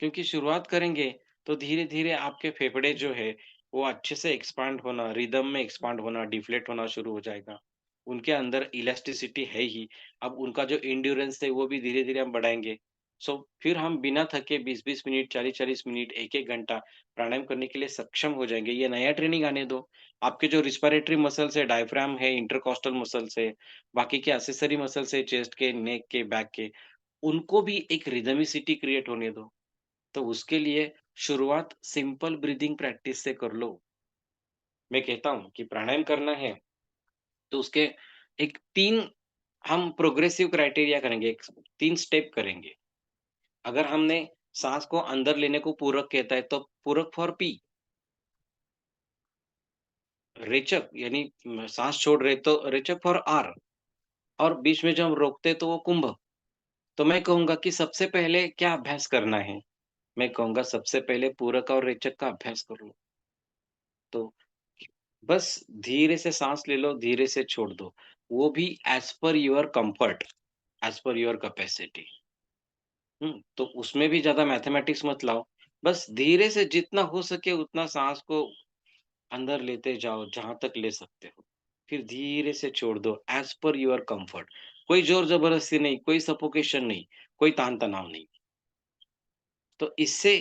क्योंकि शुरुआत करेंगे, तो धीरे-धीरे आपके फेफड़े जो है, वो अच्छे से एक्सपांड होना, रिदम में एक्सपांड होना, डिफ्लेट होना शुरू हो जाएगा। उनके अंदर इलास्टिसिटी है ही, अब उनका जो एंड्योरेंस है, वो भी धीरे-धीरे हम बढ़ाएँगे। सो फिर हम बिना थके 20-20 मिनट, 40-40 मिनट, 1-1 घंटा प्राणायाम करने के लिए सक्षम हो जाएँगे। ये नया ट्रेनिंग आने दो। आपके जो रिस्पिरेटरी मसल्स है, डायफ्राम है, इंटरकॉस्टल मसल्स है, बाकी के एक्सेसरी मसल्स है, चेस्ट के, नेक के, बैक के, उनको भी एक रिदमिसिटी क्रिएट होने दो। तो उसके लिए शुरुआत सिंपल ब्रीथिंग प्रैक्टिस से कर लो। मैं कहता हूँ कि प्राणायाम करना है, तो उसके एक 3 हम प्रोग्रेसिव क्राइटेरिया करेंगे, एक 3 स्टेप करेंगे। अगर हमने साँस को अंदर लेने को पूरक कहता है, तो पूरक फॉर पी, रेचक यानी साँस छोड़ रहे तो रेचक फॉर आर, और बीच में जब हम रोकते हैं तो वो कुंभक। तो मैं कहूँगा कि सबसे पहले क्या अभ्यास करना है? मैं कहूँगा सबसे पहले पूरक और रेचक का अभ्यास कर लो। तो बस धीरे से साँस ले लो, धीरे से छोड़ दो। वो भी as per your comfort, as per your capacity. तो उसमें भी ज़्यादा मैथमेटिक्स मत लाओ। बस धीरे से जितना हो सके उतना साँस को अंदर लेते जाओ, जहाँ तक ले सकते हो। फिर धीरे से छोड़ दो एज़ पर योर कम्फर्ट। कोई ज़ोर-ज़बरदस्ती नहीं, कोई सफोकेशन नहीं, कोई तान-तनाव नहीं। तो इससे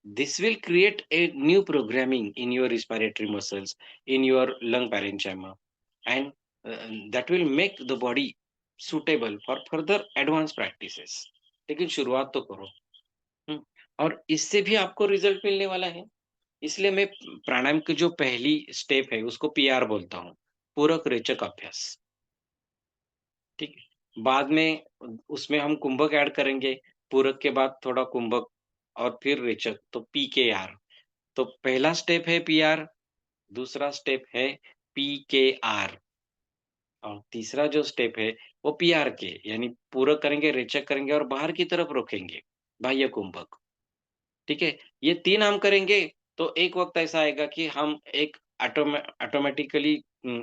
this will create a new programming in your respiratory muscles, in your lung parenchyma, and that will make the body suitable for further advance practices. लेकिन शुरुआत तो करो। हम्म, और इससे भी आपको रिजल्ट मिलने वाला है। इसलिए मैं प्राणायाम की जो पहली स्टेप है उसको पीआर बोलता हूँ, पूरक रेचक अभ्यास। ठीक है, बाद में उसमें हम कुंभक ऐड करेंगे, पूरक के बाद थोड़ा कुंभक और फिर रेचक, तो पीकेआर। तो पहला स्टेप है पीआर, दूसरा स्टेप है पीकेआर, और तीसरा जो स्टेप है वो पीआर के, यानी पूरक करेंगे, रेचक करेंगे और बाहर की तरफ रोकेंगे, बाह्य कुंभक। ठीक है? ये 3 हम करेंगे, तो एक वक़्त ऐसा आएगा कि हम एक ऑटोमैटिकली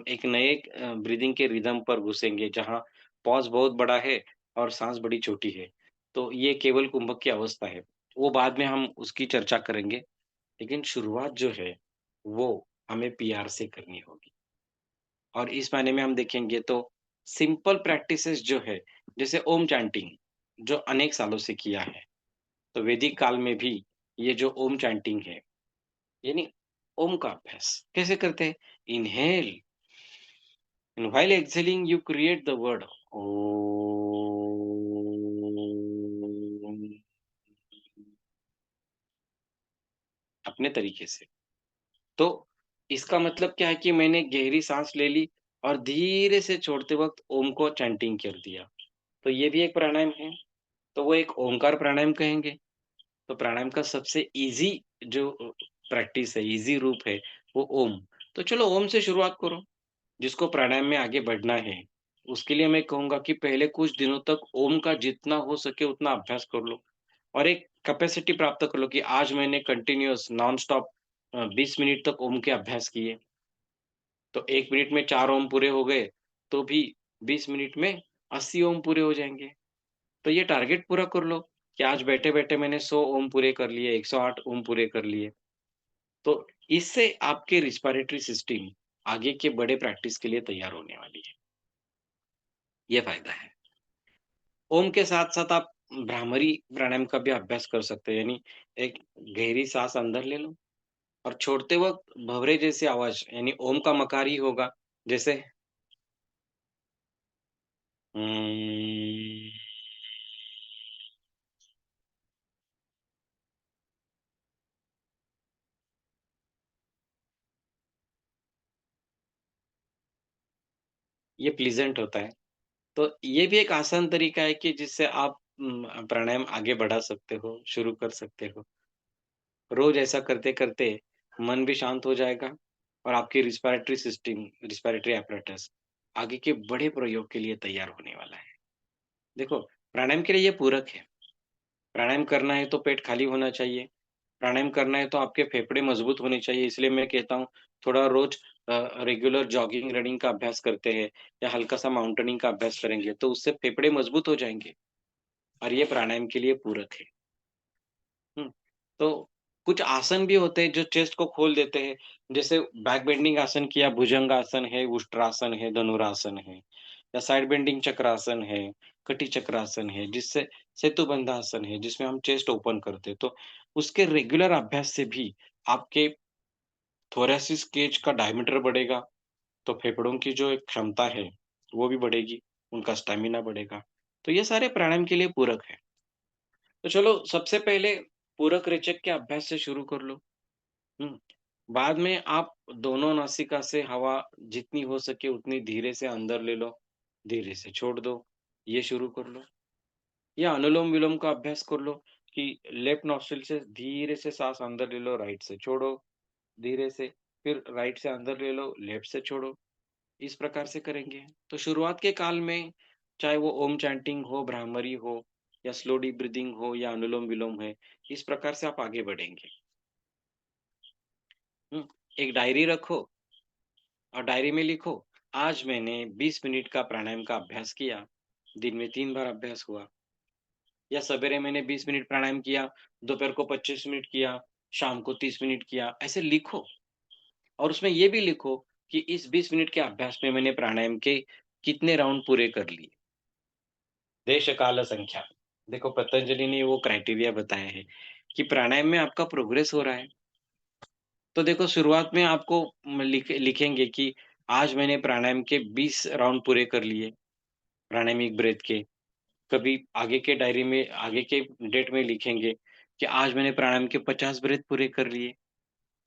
एक नए ब्रीथिंग के रिदम पर घुसेंगे, जहाँ पॉज़ बहुत बड़ा है और साँस बड़ी छोटी है। तो ये केवल कुंभक की अवस्था है। वो बाद में हम उसकी चर्चा करेंगे, लेकिन शुरुआत जो है, वो हमें पीआर से करनी होगी। और इस मायने में हम देखेंगे तो सिंपल प्रैक्टिसेज़ जो है, जैसे ओम चैंटिंग, जो अनेक सालों से किया है। तो वैदिक काल में भी ये जो ओम चैंटिंग है, यानी ओम का अभ्यास कैसे करते हैं? Inhale and while exhaling you create the word Om, अपने तरीके से। तो इसका मतलब क्या है कि मैंने गहरी सांस ले ली और धीरे से छोड़ते वक्त ओम को चैंटिंग कर दिया। तो ये भी एक प्राणायाम है। तो वो एक ओमकार प्राणायाम कहेंगे। तो प्राणायाम का सबसे ईज़ी जो प्रैक्टिस है, ईज़ी रूप है, वो ओम। तो चलो ओम से शुरुआत करो, जिसको प्राणायाम में आगे बढ़ना है। उसके लिए मैं कहूँगा कि पहले कुछ दिनों तक ओम का जितना हो सके उतना अभ्यास कर लो, और एक कैपेसिटी प्राप्त कर लो कि आज मैंने कंटिन्यूअस नॉन स्टॉप 20 मिनट तक ओम के अभ्यास किए। तो 1 मिनट में 4 ओम पूरे हो गए, तो भी 20 मिनट में 80 ओम पूरे हो जाएँगे। तो ये टारगेट पूरा कर लो कि आज बैठे-बैठे मैंने 100 ओम पूरे कर लिए, 108 ओम पूरे कर लिए। तो इससे आपके रिस्पिरेटरी सिस्टम आगे के बड़े प्रैक्टिस के लिए तैयार होने वाली है। ये फ़ायदा है। ओम के साथ-साथ आप भ्रामरी प्राणायाम का भी अभ्यास कर सकते हैं, यानी एक गहरी साँस अंदर ले लो और छोड़ते वक़्त भँवरे जैसी आवाज़, यानी ओम का मकार ही होगा, जैसे ये प्लीज़ेंट होता है। तो ये भी एक आसान तरीका है कि जिससे आप प्राणायाम आगे बढ़ा सकते हो, शुरू कर सकते हो। रोज़ ऐसा करते-करते मन भी शांत हो जाएगा और आपकी रिस्पिरेटरी सिस्टम, रिस्पिरेटरी एपरेटस आगे के बड़े प्रयोग के लिए तैयार होने वाला है। देखो, प्राणायाम के लिए ये पूरक है। प्राणायाम करना है तो पेट खाली होना चाहिए। प्राणायाम करना है तो आपके फेफड़े मजबूत होने चाहिए, इसलिए मैं कहता हूँ थोड़ा रोज रेगुलर जॉगिंग, रनिंग का अभ्यास करते हैं या हल्का-सा माउंटेनिंग का अभ्यास करेंगे, तो उससे फेफड़े मजबूत हो जाएँगे और ये प्राणायाम के लिए पूरक है। हुँ, तो कुछ आसन भी होते हैं जो चेस्ट को खोल देते हैं, जैसे बैक बेंडिंग आसन किया, भुजंगासन है, उष्ट्रासन है, धनुरासन है या साइड बेंडिंग चक्रासन है, कटी चक्रासन है, जिससे सेतुबंधासन है, जिसमें हम चेस्ट ओपन करते हैं। तो उसके रेगुलर अभ्यास से भी आपके थोरैसिस केज का डायमीटर बढ़ेगा, तो फेफड़ों की जो एक क्षमता है, वो भी बढ़ेगी, उनका स्टैमिना बढ़ेगा। तो ये सारे प्राणायाम के लिए पूरक हैं। तो चलो सबसे पहले पूरक रेचक के अभ्यास से शुरू कर लो। हुँ। बाद में आप दोनों नासिका से हवा जितनी हो सके उतनी धीरे से अंदर ले लो, धीरे से छोड़ दो, ये शुरू कर लो। या अनुलोम-विलोम का अभ्यास कर लो कि लेफ्ट नॉस्ट्रिल से धीरे से साँस अंदर ले लो, राइट से छोड़ो, धीरे से, फिर राइट से अंदर ले लो, लेफ्ट से छोड़ो। इस प्रकार से करेंगे। तो शुरुआत के काल में चाहे वो ओम चैंटिंग हो, भ्रामरी हो या स्लो डीप ब्रीथिंग हो या अनुलोम-विलोम है, इस प्रकार से आप आगे बढ़ेंगे। हुँ, एक डायरी रखो और डायरी में लिखो, आज मैंने 20 मिनट का प्राणायाम का अभ्यास किया, दिन में 3 बार अभ्यास हुआ या सवेरे मैंने 20 मिनट प्राणायाम किया, दोपहर को 25 मिनट किया, शाम को 30 मिनट किया, ऐसे लिखो और उसमें ये भी लिखो कि इस 20 मिनट के अभ्यास में मैंने प्राणायाम के कितने राउंड पूरे कर लिए। देश काल संख्या। देखो पतंजलि ने वो क्राइटेरिया बताया है कि प्राणायाम में आपका प्रोग्रेस हो रहा है। तो देखो शुरुआत में आपको लिखेंगे कि आज मैंने प्राणायाम के 20 राउंड पूरे कर लिए, प्राणायामिक ब्रेथ के। कभी आगे के डायरी में आगे के डेट में लिखेंगे कि आज मैंने प्राणायाम के 50 ब्रेथ पूरे कर लिए।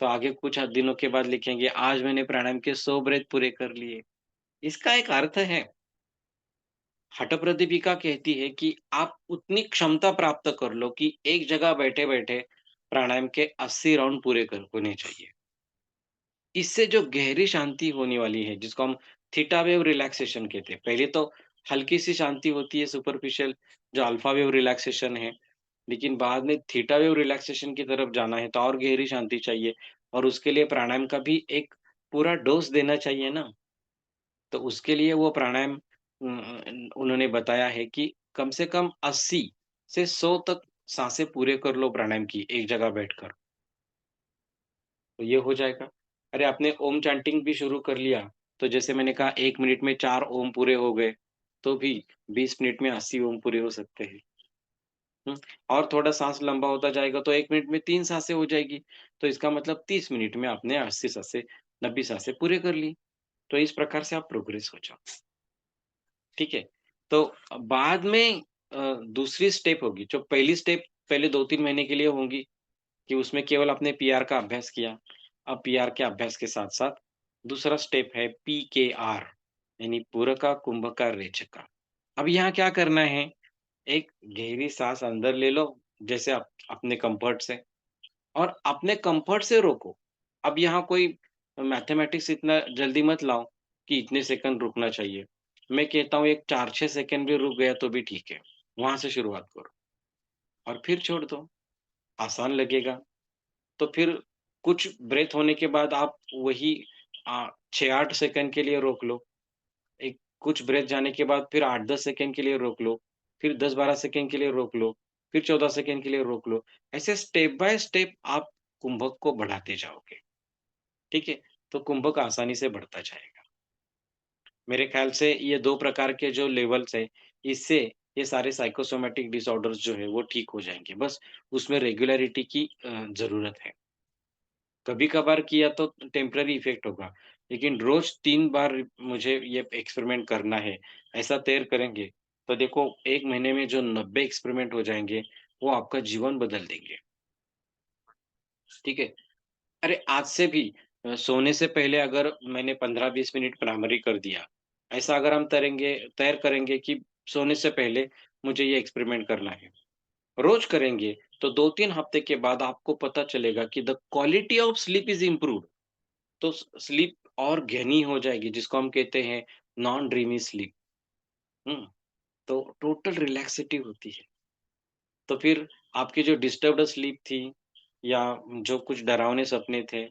तो आगे कुछ दिनों के बाद लिखेंगे आज मैंने प्राणायाम के 100 ब्रेथ पूरे कर लिए। इसका एक अर्थ है, हठप्रदीपिका कहती है कि आप उतनी क्षमता प्राप्त कर लो कि एक जगह बैठे-बैठे प्राणायाम के 80 राउंड पूरे कर होने चाहिए। इससे जो गहरी शांति होने वाली है, जिसको हम थीटा वेव रिलैक्सेशन कहते हैं। पहले तो हल्की-सी शांति होती है सुपरफिशियल, जो अल्फा वेव रिलैक्सेशन है, लेकिन बाद में थीटा वेव रिलैक्सेशन की तरफ जाना है, तो और गहरी शांति चाहिए और उसके लिए प्राणायाम का भी एक पूरा डोज़ देना चाहिए ना। तो उसके लिए वो प्राणायाम उन्होंने बताया है कि कम से कम 80 से 100 तक साँसें पूरे कर लो प्राणायाम की, एक जगह बैठकर, तो ये हो जाएगा। अरे, आपने ओम चैंटिंग भी शुरू कर लिया, तो जैसे मैंने कहा 1 मिनट में 4 ओम पूरे हो गए, तो भी 20 मिनट में 80 ओम पूरे हो सकते हैं। हुँ, और थोड़ा साँस लंबा होता जाएगा तो 1 मिनट में 3 साँसें हो जाएगी, तो इसका मतलब 30 मिनट में आपने 80 साँसें, 90 साँसें पूरे कर ली। तो इस प्रकार से आप प्रोग्रेस हो जाओ। ठीक है? तो बाद में दूसरी स्टेप होगी, जो पहली स्टेप पहले 2-3 महीने के लिए होंगी कि उसमें केवल आपने पीआर का अभ्यास किया। अब पीआर के अभ्यास के साथ-साथ दूसरा स्टेप है पीकेआर यानी पूरका, कुंभका, रेचका। अब यहाँ क्या करना है, एक गहरी साँस अंदर ले लो, जैसे अपने कम्फर्ट से और अपने कम्फर्ट से रोको। अब यहाँ कोई मैथमेटिक्स इतना जल्दी मत लाओ कि इतने सेकंड रुकना चाहिए। मैं कहता हूँ एक 4-6 सेकंड भी रुक गया तो भी ठीक है। वहाँ से शुरुआत करो और फिर छोड़ दो, आसान लगेगा। तो फिर कुछ ब्रेथ होने के बाद आप वही 6-8 सेकंड के लिए रोक लो। एक कुछ ब्रेथ जाने के बाद फिर 8-10 सेकंड के लिए रोक लो, फिर 10-12 सेकंड के लिए रोक लो, फिर 14 सेकंड के लिए रोक लो। ऐसे स्टेप बाय स्टेप आप कुंभक को बढ़ाते जाओगे, ठीक है? तो कुंभक आसानी से बढ़ता जाएगा। मेरे ख्याल से ये 2 प्रकार के जो लेवल्स हैं, इससे ये सारे साइकोसोमैटिक डिसऑर्डर्स जो है वो ठीक हो जाएँगे। बस उसमें रेगुलैरिटी की ज़रूरत है। कभी-कभार किया तो टेम्परेरी इफ़ेक्ट होगा, लेकिन रोज़ 3 बार मुझे ये एक्सपेरिमेंट करना है, ऐसा तय करेंगे, तो देखो 1 महीने में जो 90 एक्सपेरिमेंट हो जाएँगे, वो आपका जीवन बदल देंगे, ठीक है? अरे आज से भी सोने से पहले अगर मैंने 15-20 मिनट भ्रामरी कर दिया, ऐसा अगर हम तय करेंगे कि सोने से पहले मुझे ये एक्सपेरिमेंट करना है। रोज़ करेंगे, तो 2-3 हफ्ते के बाद आपको पता चलेगा कि the quality of sleep is improved. तो स्लीप और गहनी हो जाएगी जिसको हम कहते हैं नॉन ड्रीमी स्लीप। तो टोटल रिलैक्सिटी होती है। तो फिर आपकी जो डिस्टर्ब्ड स्लीप थी या जो कुछ डरावने सपने थे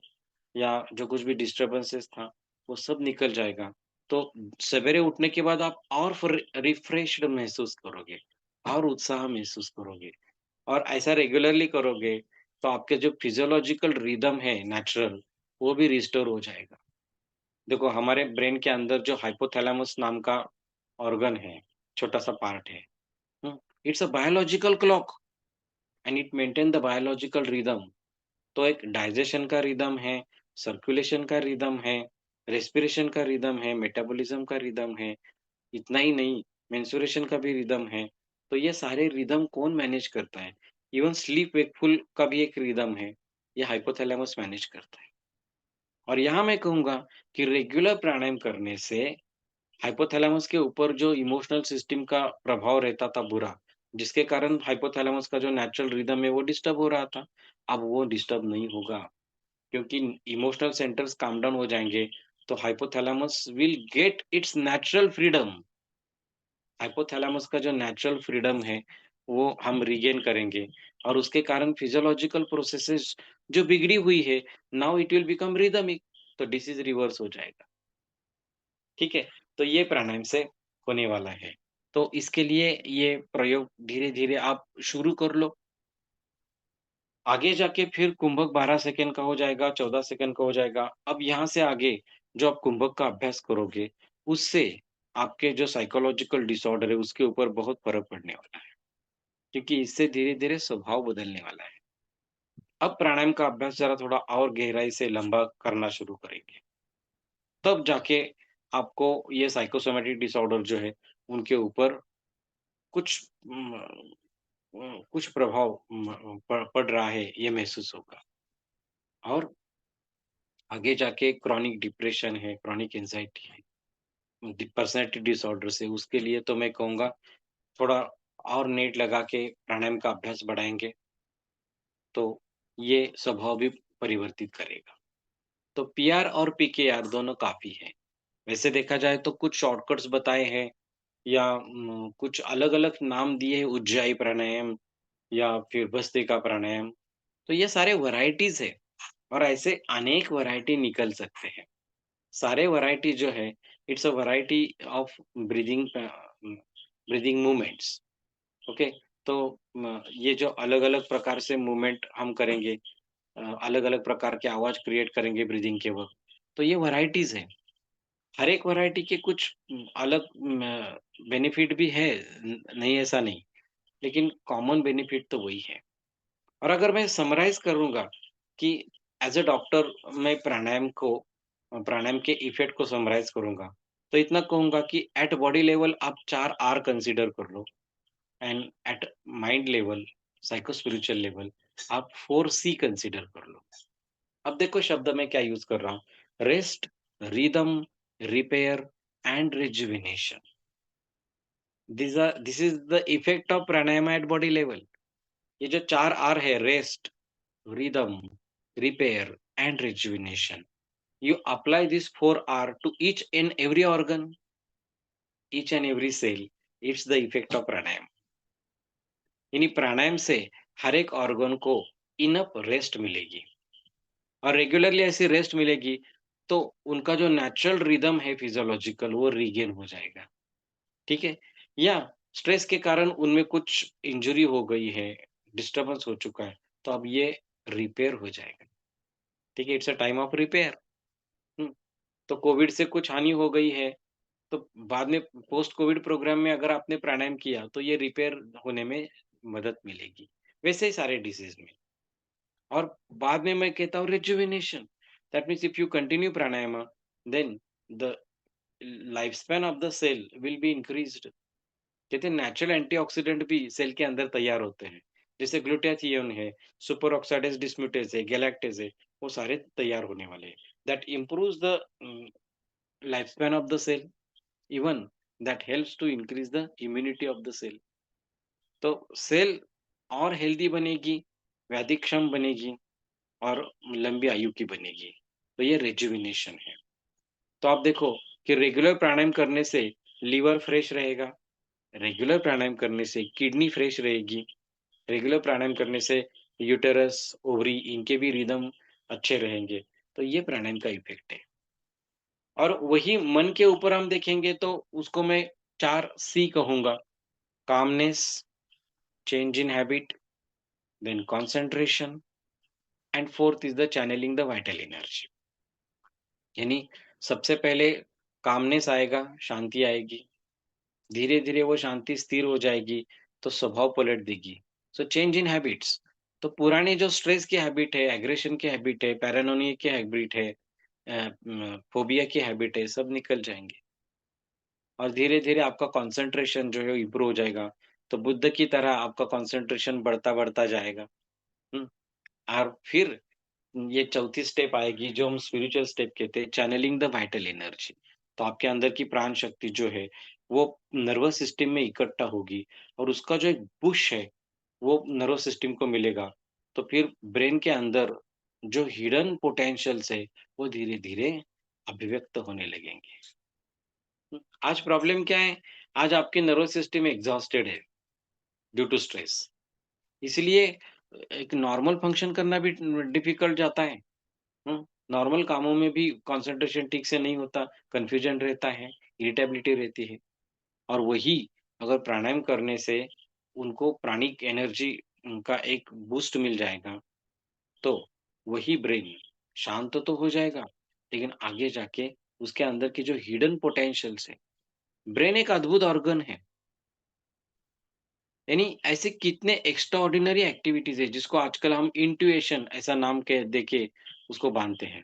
या जो कुछ भी डिस्टर्बेंसेस था, वो सब निकल जाएगा। तो सवेरे उठने के बाद आप और रिफ्रेश्ड महसूस करोगे और उत्साह महसूस करोगे और ऐसा रेगुलरली करोगे, तो आपके जो फिजियोलॉजिकल रिदम है नेचुरल, वो भी रिस्टोर हो जाएगा। देखो हमारे ब्रेन के अंदर जो हाइपोथैलेमस नाम का ऑर्गन है, छोटा-सा पार्ट है। It's a biological clock and it maintain the biological rhythm. तो एक डाइजेशन का रिदम है, सर्कुलेशन का रिदम है, रेस्पिरेशन का रिदम है, मेटाबॉलिज्म का रिदम है, इतना ही नहीं, मेंस्ट्रुएशन का भी रिदम है। तो ये सारे रिदम कौन मैनेज करता है? इवन स्लीप वेकफुल का भी एक रिदम है, ये हाइपोथैलेमस मैनेज करता है। और यहाँ मैं कहूँगा कि रेगुलर प्राणायाम करने से हाइपोथैलेमस के ऊपर जो इमोशनल सिस्टम का प्रभाव रहता था बुरा, जिसके कारण हाइपोथैलेमस का जो नेचुरल रिदम है वो डिस्टर्ब हो रहा था, अब वो डिस्टर्ब नहीं होगा। क्योंकि इमोशनल सेंटर्स काम डाउन हो जाएँगे, तो hypothalamus will get it's natural freedom. Hypothalamus का जो नेचुरल फ्रीडम है, वो हम रीगेन करेंगे और उसके कारण फिजियोलॉजिकल प्रोसेसेस जो बिगड़ी हुई है, now it will become rhythmic, तो डिसीज़ रिवर्स हो जाएगा। ठीक है? तो ये प्राणायाम से होने वाला है। तो इसके लिए ये प्रयोग धीरे-धीरे आप शुरू कर लो। आगे जाके फिर कुंभक 12 सेकंड का हो जाएगा, 14 सेकंड का हो जाएगा। अब यहाँ से आगे जो आप कुंभक का अभ्यास करोगे, उससे आपके जो साइकोलॉजिकल डिसऑर्डर है, उसके ऊपर बहुत फ़र्क पड़ने वाला है। क्योंकि इससे धीरे-धीरे स्वभाव बदलने वाला है। अब प्राणायाम का अभ्यास ज़रा थोड़ा और गहराई से लंबा करना शुरू करेंगे। तब जाके आपको ये साइकोसोमैटिक डिसऑर्डर जो है, उनके ऊपर कुछ कुछ प्रभाव पड़ रहा है, ये महसूस होगा। और आगे जाके क्रॉनिक डिप्रेशन है, क्रॉनिक एंग्ज़ायटी है, पर्सनैलिटी डिसऑर्डर्स है, उसके लिए तो मैं कहूँगा थोड़ा और नेट लगा के प्राणायाम का अभ्यास बढ़ाएँगे, तो ये स्वभाव भी परिवर्तित करेगा। तो पीआर और पीकेआर दोनों काफ़ी हैं। वैसे देखा जाए तो कुछ शॉर्टकट्स बताए हैं या कुछ अलग-अलग नाम दिए हैं, उज्जाई प्राणायाम या फिर भस्त्रिका प्राणायाम, तो ये सारे वैराइटीज़ है और ऐसे अनेक वैराइटी निकल सकते हैं। सारे वैराइटी जो है, it's a variety of breathing breathing movements. Okay? तो ये जो अलग-अलग प्रकार से मूवमेंट हम करेंगे, अलग-अलग प्रकार के आवाज़ क्रिएट करेंगे ब्रीथिंग के वक़्त, तो ये वैराइटीज़ हैं। हर एक वैराइटी के कुछ अलग बेनिफिट भी है, नहीं ऐसा नहीं, लेकिन कॉमन बेनिफिट तो वही है। और अगर मैं समराइज़ करूँगा कि एज़ अ डॉक्टर मैं प्राणायाम के इफ़ेक्ट को समराइज़ करूँगा, तो इतना कहूँगा कि एट बॉडी लेवल आप 4 आर कंसीडर कर लो and at mind level, psycho spiritual level आप 4 सी कंसीडर कर लो। अब देखो शब्द मैं क्या यूज़ कर रहा हूँ, rest, rhythm, repair and rejuvenation. This is the effect of pranayama at body level. ये जो 4 आर है, rest, rhythm, repair, and rejuvenation. You apply this 4R to each and every organ, each and every cell. It's the effect of pranayam. यानी प्राणायाम से हर एक organ को enough rest मिलेगी और regularly ऐसी रेस्ट मिलेगी तो उनका जो नेचुरल रिदम है फिजियोलॉजिकल वो रीगेन हो जाएगा। ठीक है? या स्ट्रेस के कारण उनमें कुछ इंजरी हो गई है, डिस्टर्बेंस हो चुका है, तो अब ये रिपेयर हो जाएगा। ठीक है? It's a time of repair. हुँ। तो कोविड से कुछ हानि हो गई है, तो बाद में पोस्ट कोविड प्रोग्राम में अगर आपने प्राणायाम किया, तो ये रिपेयर होने में मदद मिलेगी। वैसे ही सारे डिसीज़ में। और बाद में मैं कहता हूँ rejuvenation, that means if you continue pranayama, then the life span of the cell will be increased. कहते हैं नेचुरल एंटीऑक्सीडेंट भी सेल के अंदर तैयार होते हैं। जैसे ग्लूटाथियोन है, सुपर ऑक्साइडेज डिस्म्यूटेज है, गैलेक्टेज है, वो सारे तैयार होने वाले हैं। That improves the lifespan of the cell, even that helps to increase the immunity of the cell। तो सेल और हेल्दी बनेगी, व्याधिक्षम बनेगी और लंबी आयु की बनेगी। तो ये रिजुविनेशन है। तो आप देखो कि रेगुलर प्राणायाम करने से लीवर फ्रेश रहेगा, रेगुलर प्राणायाम करने से किडनी फ्रेश रहेगी, रेगुलर प्राणायाम करने से यूटेरस, ओवरी इनके भी रिदम अच्छे रहेंगे। तो ये प्राणायाम का इफ़ेक्ट है। और वही मन के ऊपर हम देखेंगे तो उसको मैं 4 सी कहूँगा, calmness, change in habit, then concentration and fourth is the channeling the vital energy. यानी सबसे पहले कामनेस आएगा, शांति आएगी, धीरे-धीरे वो शांति स्थिर हो जाएगी, तो स्वभाव पलट देगी। सो चेंज इन हैबिट्स, तो पुराने जो स्ट्रेस की हैबिट है, एग्रेशन की हैबिट है, पैरानोनिया की हैबिट है, फोबिया की हैबिट है, सब निकल जाएँगे और धीरे-धीरे आपका कंसंट्रेशन जो है इम्प्रूव हो जाएगा। तो बुद्ध की तरह आपका कंसंट्रेशन बढ़ता-बढ़ता जाएगा। हुँ, और फिर ये चौथी स्टेप आएगी जो हम स्पिरिचुअल स्टेप कहते हैं, चैनलिंग द वाइटल एनर्जी। तो आपके अंदर की प्राण शक्ति जो है, वो नर्वस सिस्टम में इकट्ठा होगी और उसका जो एक पुश है, वो नर्वस सिस्टम को मिलेगा। तो फिर ब्रेन के अंदर जो हिडन पोटेंशियल्स है, वो धीरे-धीरे अभिव्यक्त होने लगेंगे। आज प्रॉब्लम क्या है? आज आपके नर्वस सिस्टम एग्ज़ॉस्टेड है ड्यू टू स्ट्रेस। इसलिए एक नॉर्मल फंक्शन करना भी डिफ़िकल्ट जाता है। नॉर्मल कामों में भी कंसंट्रेशन ठीक से नहीं होता, कन्फ्यूजन रहता है, इरिटेबिलिटी रहती है और वही अगर प्राणायाम करने से उनको प्राणिक एनर्जी का एक बूस्ट मिल जाएगा, तो वही ब्रेन शांत तो हो जाएगा, लेकिन आगे जाके उसके अंदर की जो हिडन पोटेंशियल्स है, ब्रेन एक अद्भुत ऑर्गन है। यानी ऐसे कितने एक्स्ट्राऑर्डिनरी एक्टिविटीज़ है जिसको आजकल हम इंट्यूशन ऐसा नाम के देके उसको बाँधते हैं।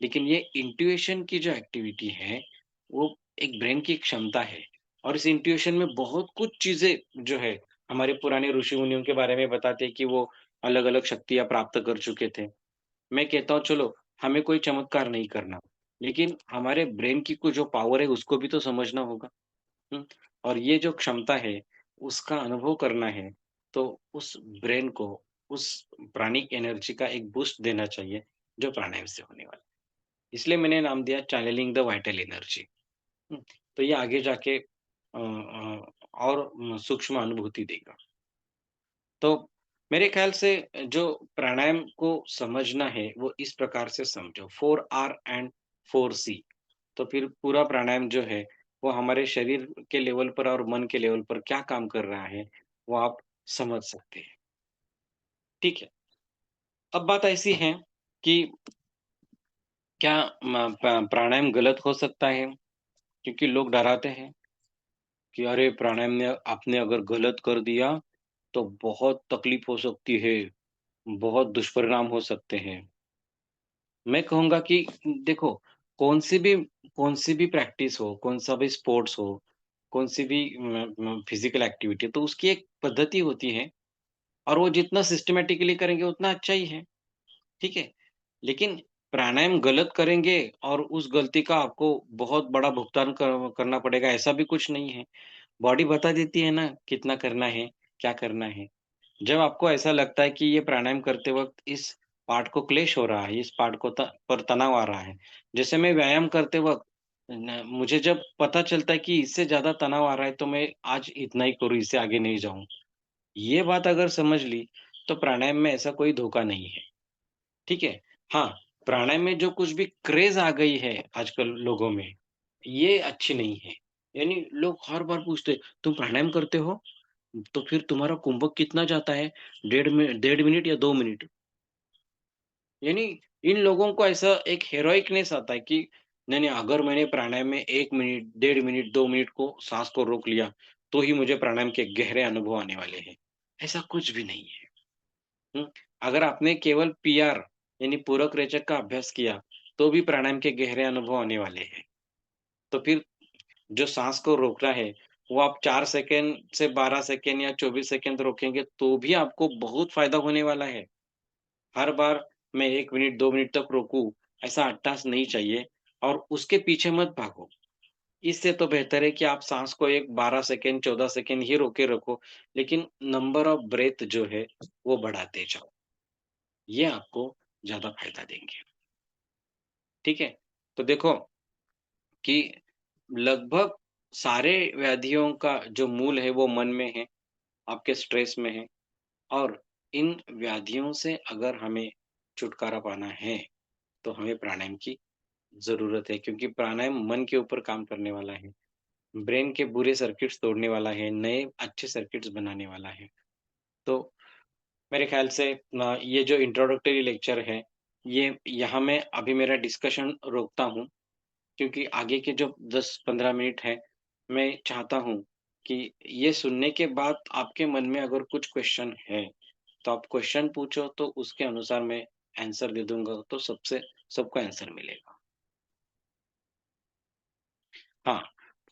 लेकिन ये इंट्यूशन की जो एक्टिविटी है, वो एक ब्रेन की एक क्षमता है और इस इंट्यूशन में बहुत कुछ चीज़ें जो है, हमारे पुराने ऋषि-मुनियों के बारे में बताते हैं कि वो अलग-अलग शक्तियाँ प्राप्त कर चुके थे। मैं कहता हूँ चलो, हमें कोई चमत्कार नहीं करना, लेकिन हमारे ब्रेन की को जो पावर है उसको भी तो समझना होगा। हुँ? और ये जो क्षमता है, उसका अनुभव करना है, तो उस ब्रेन को, उस प्राणिक एनर्जी का एक बूस्ट देना चाहिए, जो प्राणायाम से होने वाला है। इसलिए मैंने नाम दिया चैनलिंग द वाइटल एनर्जी। हुँ, तो ये आगे जाके और सूक्ष्म अनुभूति देगा। तो मेरे ख़्याल से जो प्राणायाम को समझना है, वो इस प्रकार से समझो 4 आर एंड 4 सी। तो फिर पूरा प्राणायाम जो है, वो हमारे शरीर के लेवल पर और मन के लेवल पर क्या काम कर रहा है, वो आप समझ सकते हैं। ठीक है? अब बात ऐसी है कि क्या प्राणायाम गलत हो सकता है? क्योंकि लोग डराते हैं कि अरे! प्राणायाम में आपने अगर गलत कर दिया, तो बहुत तकलीफ हो सकती है, बहुत दुष्परिणाम हो सकते हैं। मैं कहूँगा कि देखो, कौन-सी भी प्रैक्टिस हो, कौन-सा भी स्पोर्ट्स हो, कौन-सी भी फिज़िकल एक्टिविटी हो, तो उसकी एक पद्धति होती है और वो जितना सिस्टमैटिकली करेंगे उतना अच्छा ही है, ठीक है? लेकिन प्राणायाम गलत करेंगे और उस गलती का आपको बहुत बड़ा भुगतान करना पड़ेगा, ऐसा भी कुछ नहीं है। बॉडी बता देती है ना, कितना करना है, क्या करना है। जब आपको ऐसा लगता है कि ये प्राणायाम करते वक़्त इस पार्ट को क्लेश हो रहा है, इस पार्ट को त पर तनाव आ रहा है। जैसे मैं व्यायाम करते वक़्त न मुझे जब पता चलता है कि इससे ज़्यादा तनाव आ रहा है, तो मैं आज इतना ही करूँ, इससे आगे नहीं जाऊँ। ये बात अगर समझ ली, तो प्राणायाम में ऐसा कोई धोखा नहीं है, ठीक है? हाँ, प्राणायाम में जो कुछ भी क्रेज़ आ गई है आजकल लोगों में, ये अच्छी नहीं है। यानी लोग हर बार पूछते हैं, "तुम प्राणायाम करते हो?" तो फिर तुम्हारा कुंभक कितना जाता है? 1.5 मिनट या 2 मिनट। यानी इन लोगों को ऐसा एक हेरोइकनेस आता है कि नहीं, नहीं अगर मैंने प्राणायाम में 1 मिनट, 1.5 मिनट, 2 मिनट को साँस को रोक लिया, तो ही मुझे प्राणायाम के गहरे अनुभव आने वाले हैं। ऐसा कुछ भी नहीं है। हुँ? अगर आपने केवल पीआर यानी पूरक रेचक का अभ्यास किया, तो भी प्राणायाम के गहरे अनुभव आने वाले हैं। तो फिर जो साँस को रोकना है, वो आप 4 सेकंड से 12 सेकंड या 24 सेकंड रोकेंगे, तो भी आपको बहुत फ़ायदा होने वाला है। हर बार मैं 1 मिनट, 2 मिनट तक रोकूँ, ऐसा अट्टहास नहीं चाहिए और उसके पीछे मत भागो। इससे तो बेहतर है कि आप साँस को एक 12 सेकंड, 14 सेकंड ही रोके रखो, लेकिन नंबर ऑफ ब्रेथ जो है, वो बढ़ाते जाओ। ये आपको ज़्यादा फ़ायदा देंगे। ठीक है? तो देखो कि लगभग सारे व्याधियों का जो मूल है वो मन में है, आपके स्ट्रेस में है। और इन व्याधियों से अगर हमें छुटकारा पाना है, तो हमें प्राणायाम की ज़रूरत है, क्योंकि प्राणायाम मन के ऊपर काम करने वाला है। ब्रेन के बुरे सर्किट्स तोड़ने वाला है, नए अच्छे सर्किट्स बनाने वाला है। तो मेरे ख़्याल से ये जो इंट्रोडक्टरी लेक्चर है, ये यहाँ मैं अभी मेरा डिस्कशन रोकता हूँ, क्योंकि आगे के जो 10-15 मिनट हैं, मैं चाहता हूँ कि ये सुनने के बाद आपके मन में अगर कुछ क्वेश्चन है, तो आप क्वेश्चन पूछो, तो उसके अनुसार मैं आंसर दे दूँगा, तो सबको आंसर मिलेगा। हाँ,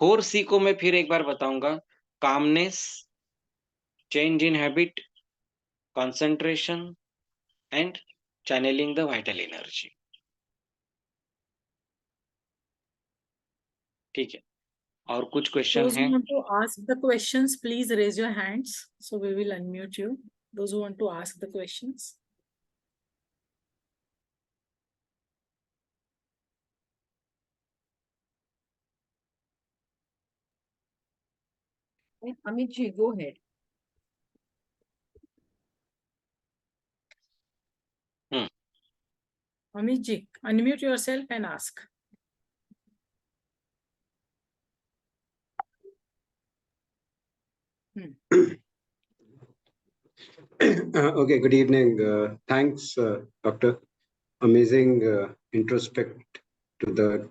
4 सी को मैं फिर एक बार बताऊँगा, calmness, change in habit, concentration and channeling the vital energy. ठीक है, और कुछ क्वेश्चन Those who हैं? want to ask the questions, please raise your hands. So we will unmute you. Those who want to ask the questions. Amit ji, go ahead. Amit ji, unmute yourself and ask. Okay, good evening. Thanks, Doctor. Amazing introspect to the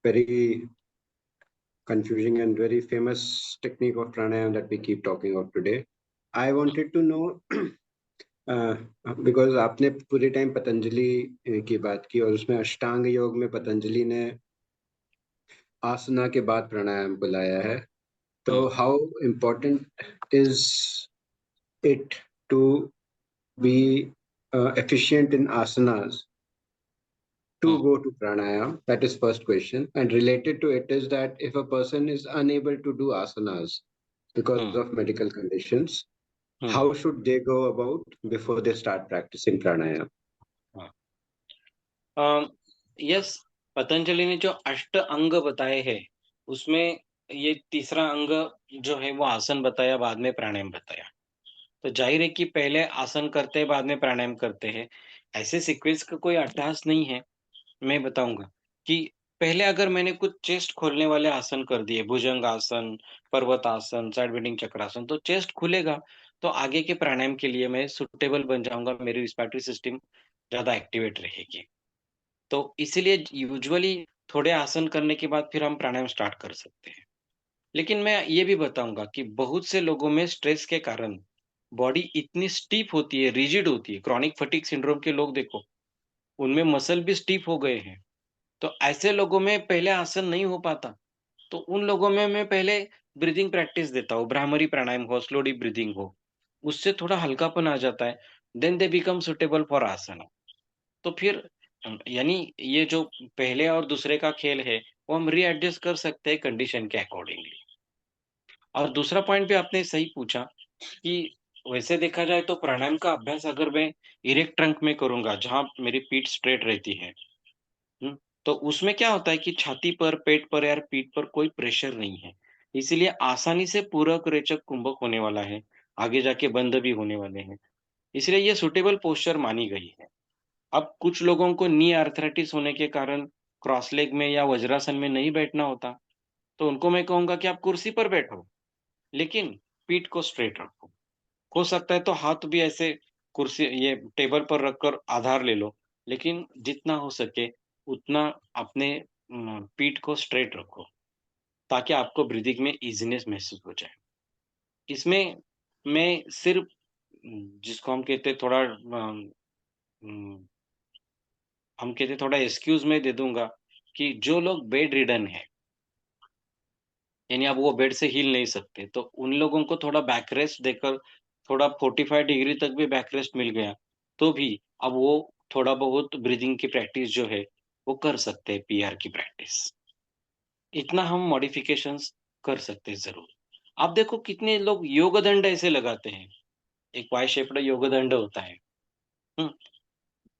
very confusing and very famous technique of pranayama that we keep talking of today. I wanted to know because आपने पूरे time Patanjali की बात की और उसमें अष्टांग योग में पतंजलि ने आसना के बाद प्राणायाम बुलाया है, तो how important is it to be efficient in asanas to go to pranayam? That is first question. And related to it is that if a person is unable to do asanas because of medical conditions, how should they go about before they start practicing pranayam? Yes, Patanjali ने जो अष्ट अंग बताए हैं, उसमें ये तीसरा अंग जो है वो आसन बताया, बाद में प्राणायाम बताया। तो जाहिर है कि पहले आसन करते हैं, बाद में प्राणायाम करते हैं। ऐसे सीक्वेंस का कोई अट्टहास नहीं है। मैं बताऊंगा कि पहले अगर मैंने कुछ चेस्ट खोलने वाले आसन कर दिए, भुजंग आसन, पर्वत आसन, साइड बेंडिंग चक्रासन, तो चेस्ट खुलेगा, तो आगे के प्राणायाम के लिए मैं सुटेबल बन जाऊंगा, मेरी रिस्पिरेटरी सिस्टम ज्यादा एक्टिवेट रहेगी। तो इसीलिए यूजुअली थोड़े आसन करने के बाद फिर हम प्राणायाम स्टार्ट कर सकते हैं। लेकिन मैं ये भी बताऊंगा कि बहुत से लोगों में स्ट्रेस के कारण बॉडी इतनी स्टीफ होती है, रिजिड होती है। क्रॉनिक फटीग सिंड्रोम के लोग देखो, उनमें मसल भी स्टीफ हो गए हैं। तो ऐसे लोगों में पहले आसन नहीं हो पाता, तो उन लोगों में मैं पहले ब्रीदिंग प्रैक्टिस देता हूँ, भ्रामरी प्राणायाम हो, स्लो डीप ब्रीदिंग हो, उससे थोड़ा हल्कापन आ जाता है। Then they become suitable for asana. तो फिर यानी ये जो पहले और दूसरे का खेल है, वो हम रीएडजस्ट कर सकते हैं कंडीशन के अकॉर्डिंगली। और दूसरा पॉइंट भी आपने सही पूछा कि वैसे देखा जाए तो प्राणायाम का अभ्यास अगर मैं इरेक्ट ट्रंक में करूंगा, जहां मेरी पीठ स्ट्रेट रहती है, तो उसमें क्या होता है कि छाती पर, पेट पर या पीठ पर कोई प्रेशर नहीं है, इसीलिए आसानी से पूरक, रेचक, कुंभक होने वाला है, आगे जाके बंद भी होने वाले हैं। इसलिए ये सुटेबल पोस्चर मानी गई है। अब कुछ लोगों को नी आर्थराइटिस होने के कारण क्रॉस लेग में या वज्रासन में नहीं बैठना होता, तो उनको मैं कहूंगा कि आप कुर्सी पर बैठो, लेकिन पीठ को स्ट्रेट रखो। हो सकता है तो हाथ भी ऐसे कुर्सी, ये टेबल पर रखकर आधार ले लो, लेकिन जितना हो सके उतना अपने पीठ को स्ट्रेट रखो, ताकि आपको ब्रीदिंग में इजीनेस महसूस हो जाए। इसमें मैं सिर्फ जिसको हम कहते हैं थोड़ा हम कहते हैं थोड़ा एक्सक्यूज मैं दे दूंगा कि जो लोग बेड रिडन है, यानी अब वो बेड से हिल नहीं सकते, तो उन लोगों को थोड़ा बैक रेस्ट देकर, थोड़ा 45 डिग्री तक भी बैक रेस्ट मिल गया, तो भी अब वो थोड़ा बहुत ब्रीदिंग की प्रैक्टिस जो है वो कर सकते हैं, पीआर की प्रैक्टिस। इतना हम मॉडिफिकेशंस कर सकते हैं जरूर। आप देखो कितने लोग योग दंड ऐसे लगाते हैं, एक वाई शेप्ड योग दंड होता है।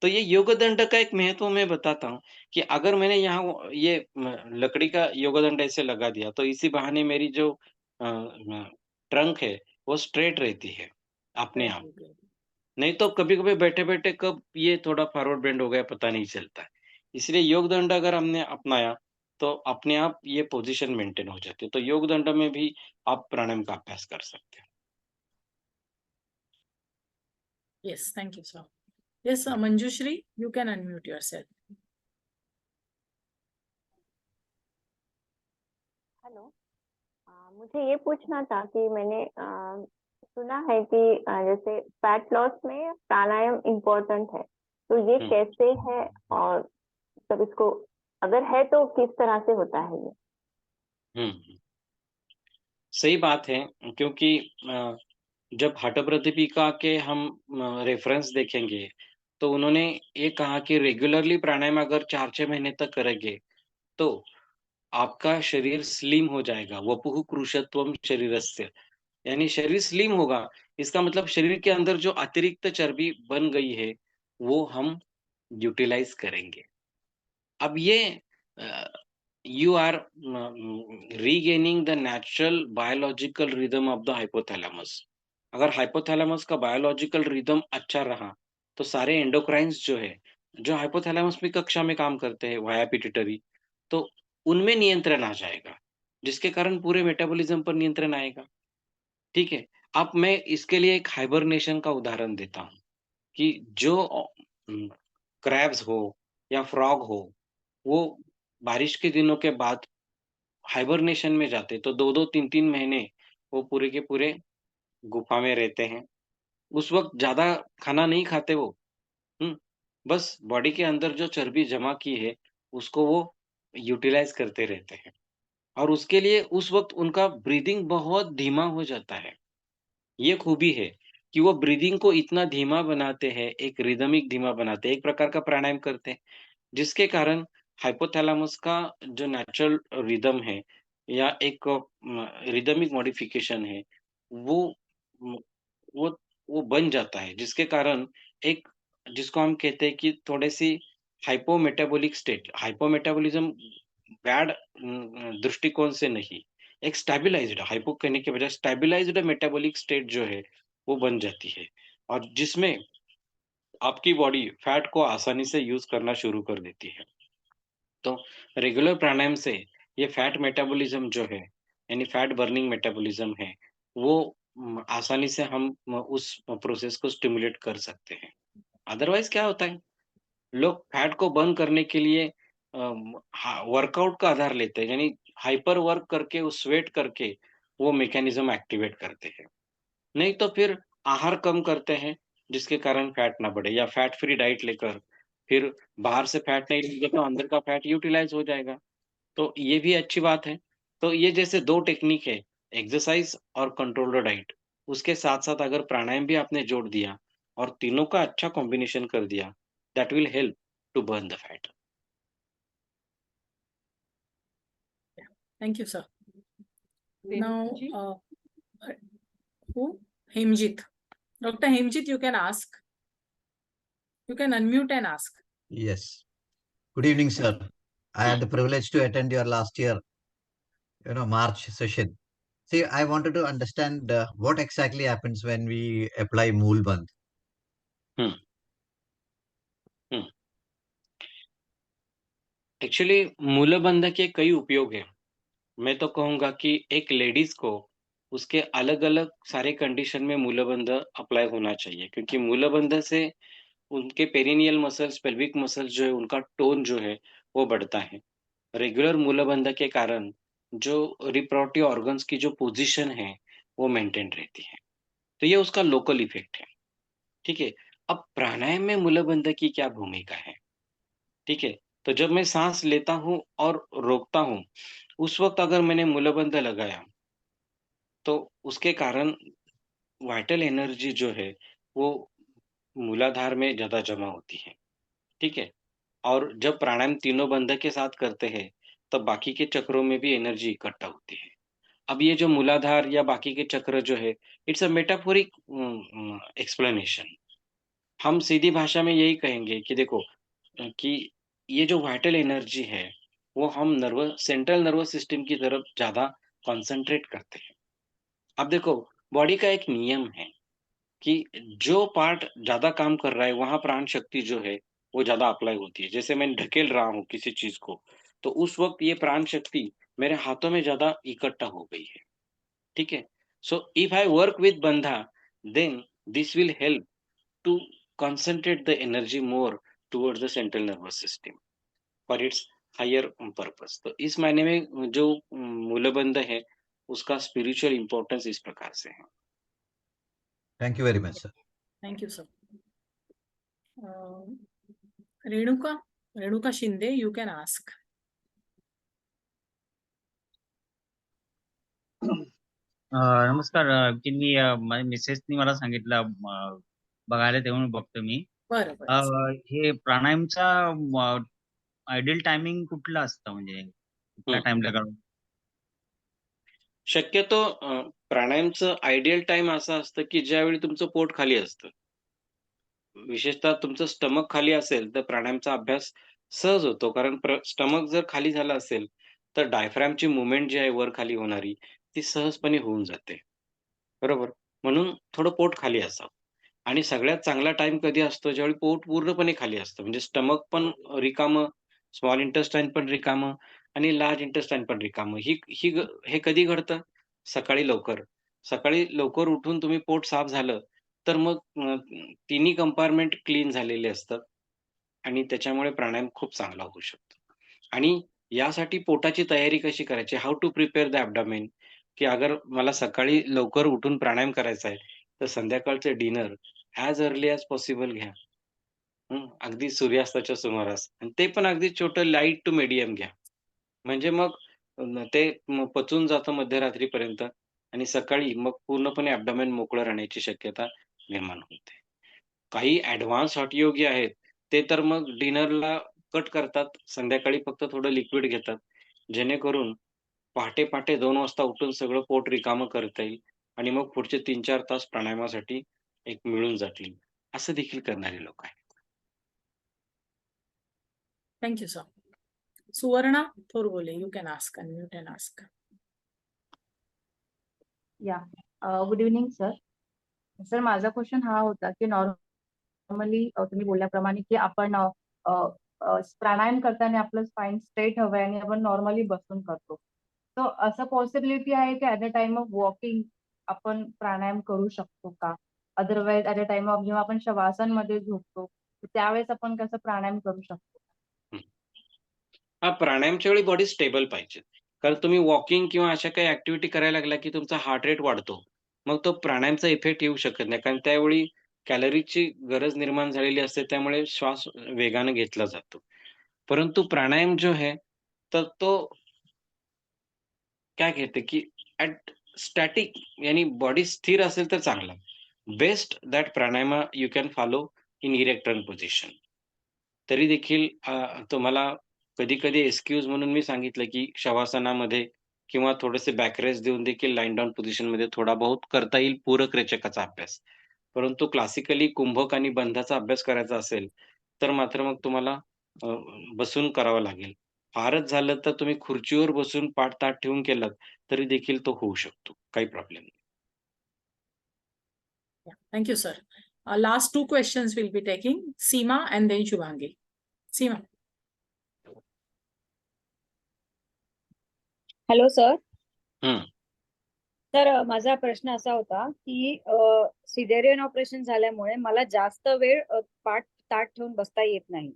तो ये योग दंड का एक महत्व मैं बताता हूँ कि अगर मैंने यहाँ ये लकड़ी का योग दंड ऐसे लगा दिया तो इसी बहाने मेरी जो ट्रंक है वो स्ट्रेट रहती है अपने आप। नहीं तो कभी-कभी बैठे-बैठे कब ये थोड़ा फॉरवर्ड बेंड हो गया पता नहीं चलता है। इसलिए योग दंड अगर हमने अपनाया तो अपने आप ये पोजीशन मेंटेन हो जाती है। तो योग दंड में भी आप प्राणायाम का अभ्यास कर सकते हैं। Yes, thank you, sir. Yes, Manjushri, you can unmute yourself. Hello. मुझे ये पूछना था कि मैंने सुना है कि जैसे फैट लॉस में प्राणायाम इम्पोर्टेंट है, तो ये हम्म। कैसे है और सब इसको अगर है तो किस तरह से होता है ये? हम्म। सही बात है क्योंकि जब हठप्रदीपिका के हम रेफरेंस देखेंगे तो उन्होंने ये कहा कि रेगुलरली प्राणायाम अगर 4-6 महीने तक करेंगे तो आपका शरीर स्लिम हो जाएगा। वपुः कृशत्वम शरीरस्य, यानी शरीर स्लिम होगा। इसका मतलब शरीर के अंदर जो अतिरिक्त चर्बी बन गई है वो हम यूटिलाइज करेंगे। अब ये you are regaining the natural biological rhythm of the hypothalamus. अगर हाइपोथैलेमस का बायोलॉजिकल रिदम अच्छा रहा तो सारे एंडोक्राइन्स जो है, जो हाइपोथैलेमस की कक्षा में काम करते हैं वाया पिट्यूटरी, तो उनमें नियंत्रण आ जाएगा, जिसके कारण पूरे मेटाबॉलिज्म पर नियंत्रण आएगा। ठीक है। अब मैं इसके लिए एक हाइबरनेशन का उदाहरण देता हूँ कि जो क्रैब्स हो या फ्रॉग हो, वो बारिश के दिनों के बाद हाइबरनेशन में जाते, तो 2-2 3-3 महीने वो पूरे के पूरे गुफा में रहते हैं। उस वक़्त ज़्यादा खाना नहीं खाते वो, हुँ? बस बॉडी के अंदर जो चर्बी जमा की है, उसको वो यूटिलाइज़ करते रहते हैं और उसके लिए उस वक़्त उनका ब्रीथिंग बहुत धीमा हो जाता है। ये खूबी है कि वो ब्रीथिंग को इतना धीमा बनाते हैं, एक रिदमिक धीमा बनाते हैं, एक प्रकार का प्राणायाम करते हैं, जिसके कारण हाइपोथैलेमस का जो नेचुरल रिदम है या एक रिदमिक मॉडिफिकेशन है, वो म वो वो बन जाता है, जिसके कारण एक जिसको हम कहते हैं कि थोड़ी-सी हाइपोमेटाबॉलिक स्टेट, हाइपोमेटाबॉलिज़्म बैड दृष्टिकोण से नहीं, एक स्टेबलाइज्ड, हाइपो कहने के बजाय स्टेबलाइज्ड मेटाबॉलिक स्टेट जो है, वो बन जाती है और जिसमें आपकी बॉडी फैट को आसानी से यूज़ करना शुरू कर देती है। तो रेगुलर प्राणायाम से ये फैट मेटाबॉलिज्म जो है, यानी फैट बर्निंग मेटाबॉलिज्म है, वो आसानी से हम उस प्रोसेस को स्टिमुलेट कर सकते हैं। अदरवाइज़ क्या होता है, लोग फैट को बर्न करने के लिए वर्कआउट का आधार लेते हैं, यानी हाइपर वर्क करके, वो स्वेट करके वो मैकेनिज़्म एक्टिवेट करते हैं। नहीं तो फिर आहार कम करते हैं, जिसके कारण फैट ना बढ़े या फैट फ्री डाइट लेकर फिर बाहर से फैट नहीं लेंगे तो अंदर का फैट यूटिलाइज़ हो जाएगा। तो ये भी अच्छी बात है। तो ये जैसे 2 टेक्निक है, एक्सरसाइज़ और कंट्रोल्ड डाइट। उसके साथ-साथ अगर प्राणायाम भी आपने जोड़ दिया और तीनों का अच्छा कॉम्बिनेशन कर दिया, that will help to burn the fat. Thank you, sir. Now, Renuji? who? Hemjit. Dr. Hemjit, you can ask. You can unmute and ask. Yes. Good evening, sir. I had the privilege to attend your last year, March session. See, I wanted to understand what exactly happens when we apply Mool Bandh. हुँ, हुँ। Actually Moolbandh के कई उपयोग हैं। मैं तो कहूँगा कि एक लेडीज़ को उसके अलग-अलग सारे कंडीशन में मूलबंध अप्लाई होना चाहिए क्योंकि मूलबंध से उनके पेरिनियल मसल्स, पेल्विक मसल्स जो है उनका टोन जो है वो बढ़ता है। रेगुलर मूलबंध के कारण जो रिप्रोडक्टिव ऑर्गन्स की जो पोज़ीशन है वो मेंटेन रहती है। तो ये उसका लोकल इफ़ेक्ट है, ठीक है? अब प्राणायाम में मूलबंध की क्या भूमिका है? ठीक है? तो जब मैं साँस लेता हूँ और रोकता हूँ, उस वक़्त अगर मैंने मूलबंध लगाया, तो उसके कारण वाइटल एनर्जी जो है, वो मूलाधार में ज़्यादा जमा होती है, ठीक है? और जब प्राणायाम तीनों बंध के साथ करते हैं, तब बाकी के चक्रों में भी एनर्जी इकट्ठा होती है। अब ये जो मूलाधार या बाकी के चक्र जो है, इट्स अ मेटाफोरिक एक्सप्लेनेशन। हम सीधी भाषा में यही कहेंगे कि देखो कि ये जो वाइटल एनर्जी है, वो हम सेंट्रल नर्वस सिस्टम की तरफ ज़्यादा कॉन्संट्रेट करते हैं। अब देखो, बॉडी का एक नियम है कि जो पार्ट ज़्यादा काम कर रहा है, वहाँ प्राण शक्ति जो है, वो ज़्यादा अप्लाई होती है। जैसे मैं ढकेल रहा हूँ किसी चीज़ को, तो उस वक़्त ये प्राण शक्ति मेरे हाथों में ज़्यादा इकट्ठा हो गई है, ठीक है? So if I work with bandha, then this will help to concentrate the energy more towards the central nervous system for its higher purpose. तो इस मायने में जो मूलबंध है, उसका स्पिरिचुअल इम्पोर्टेंस इस प्रकार से है। Thank you very much, sir. Thank you, sir. Renuka Shinde, you can ask. नमस्कार. की मी माझ्या मिसेसनी मला सांगितलं बघायला ते म्हणून बघतो मी. बरं बरं. हे प्राणायामचा आयडियल टायमिंग कुठलं असतं, म्हणजे कुठल्या टाइमला करून? शक्यतो प्राणायामचं आयडियल टाइम असं असतं की ज्यावेळी तुमचं पोट खाली असतं. विशेषतः तुमचं स्टमक खाली असेल, तर प्राणायामचा अभ्यास सहज होतो. कारण स्टमक जर खाली झालं असेल, तर डायफ्रॅमची मूव्हमेंट जी आहे वर-खाली होणारी, ती सहजपणे होऊन जाते. बरोबर? म्हणून थोडं पोट खाली असावं. आणि सगळ्यात चांगला टाईम कधी असतो, ज्यावेळी पोट पूर्णपणे खाली असतं. म्हणजे स्टमक पण रिकामं, स्मॉल इंटेस्टाईन पण रिकामं आणि लार्ज इंटेस्टाईन पण रिकामं. ही ही ग हे कधी घडतं? सकाळी लवकर. सकाळी लवकर उठून तुम्ही पोट साफ झालं, तर मग तिन्ही कंपार्टमेंट क्लीन झालेले असतात आणि त्याच्यामुळे प्राणायाम खूप चांगला होऊ शकतो. आणि यासाठी पोटाची तयारी कशी करायची? हाऊ टू प्रिपेअर द ॲब्डोमेन, की अगर मला सकाळी लवकर उठून प्राणायाम करायचा आहे, तर संध्याकाळचं dinner as early as possible घ्या. अगदी सूर्यास्ताच्या सुमारास आणि ते पण अगदी छोटं लाईट टू मीडियम घ्या. म्हणजे मग ते पचून जातं मध्यरात्रीपर्यंत आणि सकाळी मग पूर्णपणे ॲब्डोमेन मोकळं राहण्याची शक्यता निर्माण होते. काही ॲडव्हान्स हठयोगी आहेत, ते तर मग डिनरला कट करतात. संध्याकाळी फक्त थोडं लिक्विड घेतात. जेणेकरून पहाटे-पहाटे 2 वाजता उठून सगळं पोट रिकामं करता येईल आणि मग पुढचे 3-4 तास प्राणायामासाठी एक मिळून जातील. असं देखील करणारे लोक आहेत. Thank you, sir. Suvarna Thorgole, you can ask, unmute and ask. Yeah. Good evening, sir. Sir, माझा क्वेश्चन हा होता की नॉर्मली तुम्ही बोलल्याप्रमाणे की आपण प्राणायाम करताना आपलं स्पाइन स्ट्रेट हवंय आणि आपण नॉर्मली बसून करतो. तर असं पॉसिबिलिटी आहे की at a time of walking आपण प्राणायाम करू शकतो का? Otherwise at a time of जेव्हा आपण शवासन मध्ये झोपतो, त्यावेळेस आपण कसं प्राणायाम करू शकतो? प्राणायामच्या वेळी बॉडी स्टेबल पाहिजे. कारण तुम्ही वॉकिंग किंवा अशा काही ॲक्टिव्हिटी करायला लागला, की तुमचा हार्ट रेट वाढतो. मग तो प्राणायामचा इफेक्ट येऊ शकत नाही. कारण त्यावेळी कॅलरीजची गरज निर्माण झालेली असते. त्यामुळे श्वास वेगाने घेतला जातो. परंतु प्राणायाम जो है, तर तो क्या कहते हैं कि स्टॅटिक यानी बॉडी स्थिर असेल तर चांगला. Best that pranayama you can follow in erect run position. तरी देखील तुम्हाला कधी-कधी एक्सक्यूज म्हणून मी सांगितलं, की शवासनामध्ये किंवा थोडेसे बॅक रेस्ट देऊन देखील लाईन डाउन पोझिशनमध्ये थोडा बहुत करता येईल पूरक रेचकाचा अभ्यास. परंतु क्लासिकली कुंभक आणि बंधाचा अभ्यास करायचा असेल, तर मात्र मग तुम्हाला बसून करावं लागेल. फारच झालं तर तुम्ही खुर्चीवर बसून पाठ ताठ ठेवून केलात, तरी देखील तो होऊ शकतो. काही प्रॉब्लेम नाही. Yeah, thank you, sir. Last 2 questions we'll be taking, Seema and then Shubhangi. Seema. Hello sir. हं. तर माझा प्रश्न असा होता की सिझेरियन ऑपरेशन झाल्यामुळे मला जास्त वेळ पाठ ताठ ठेवून बसता येत नाही.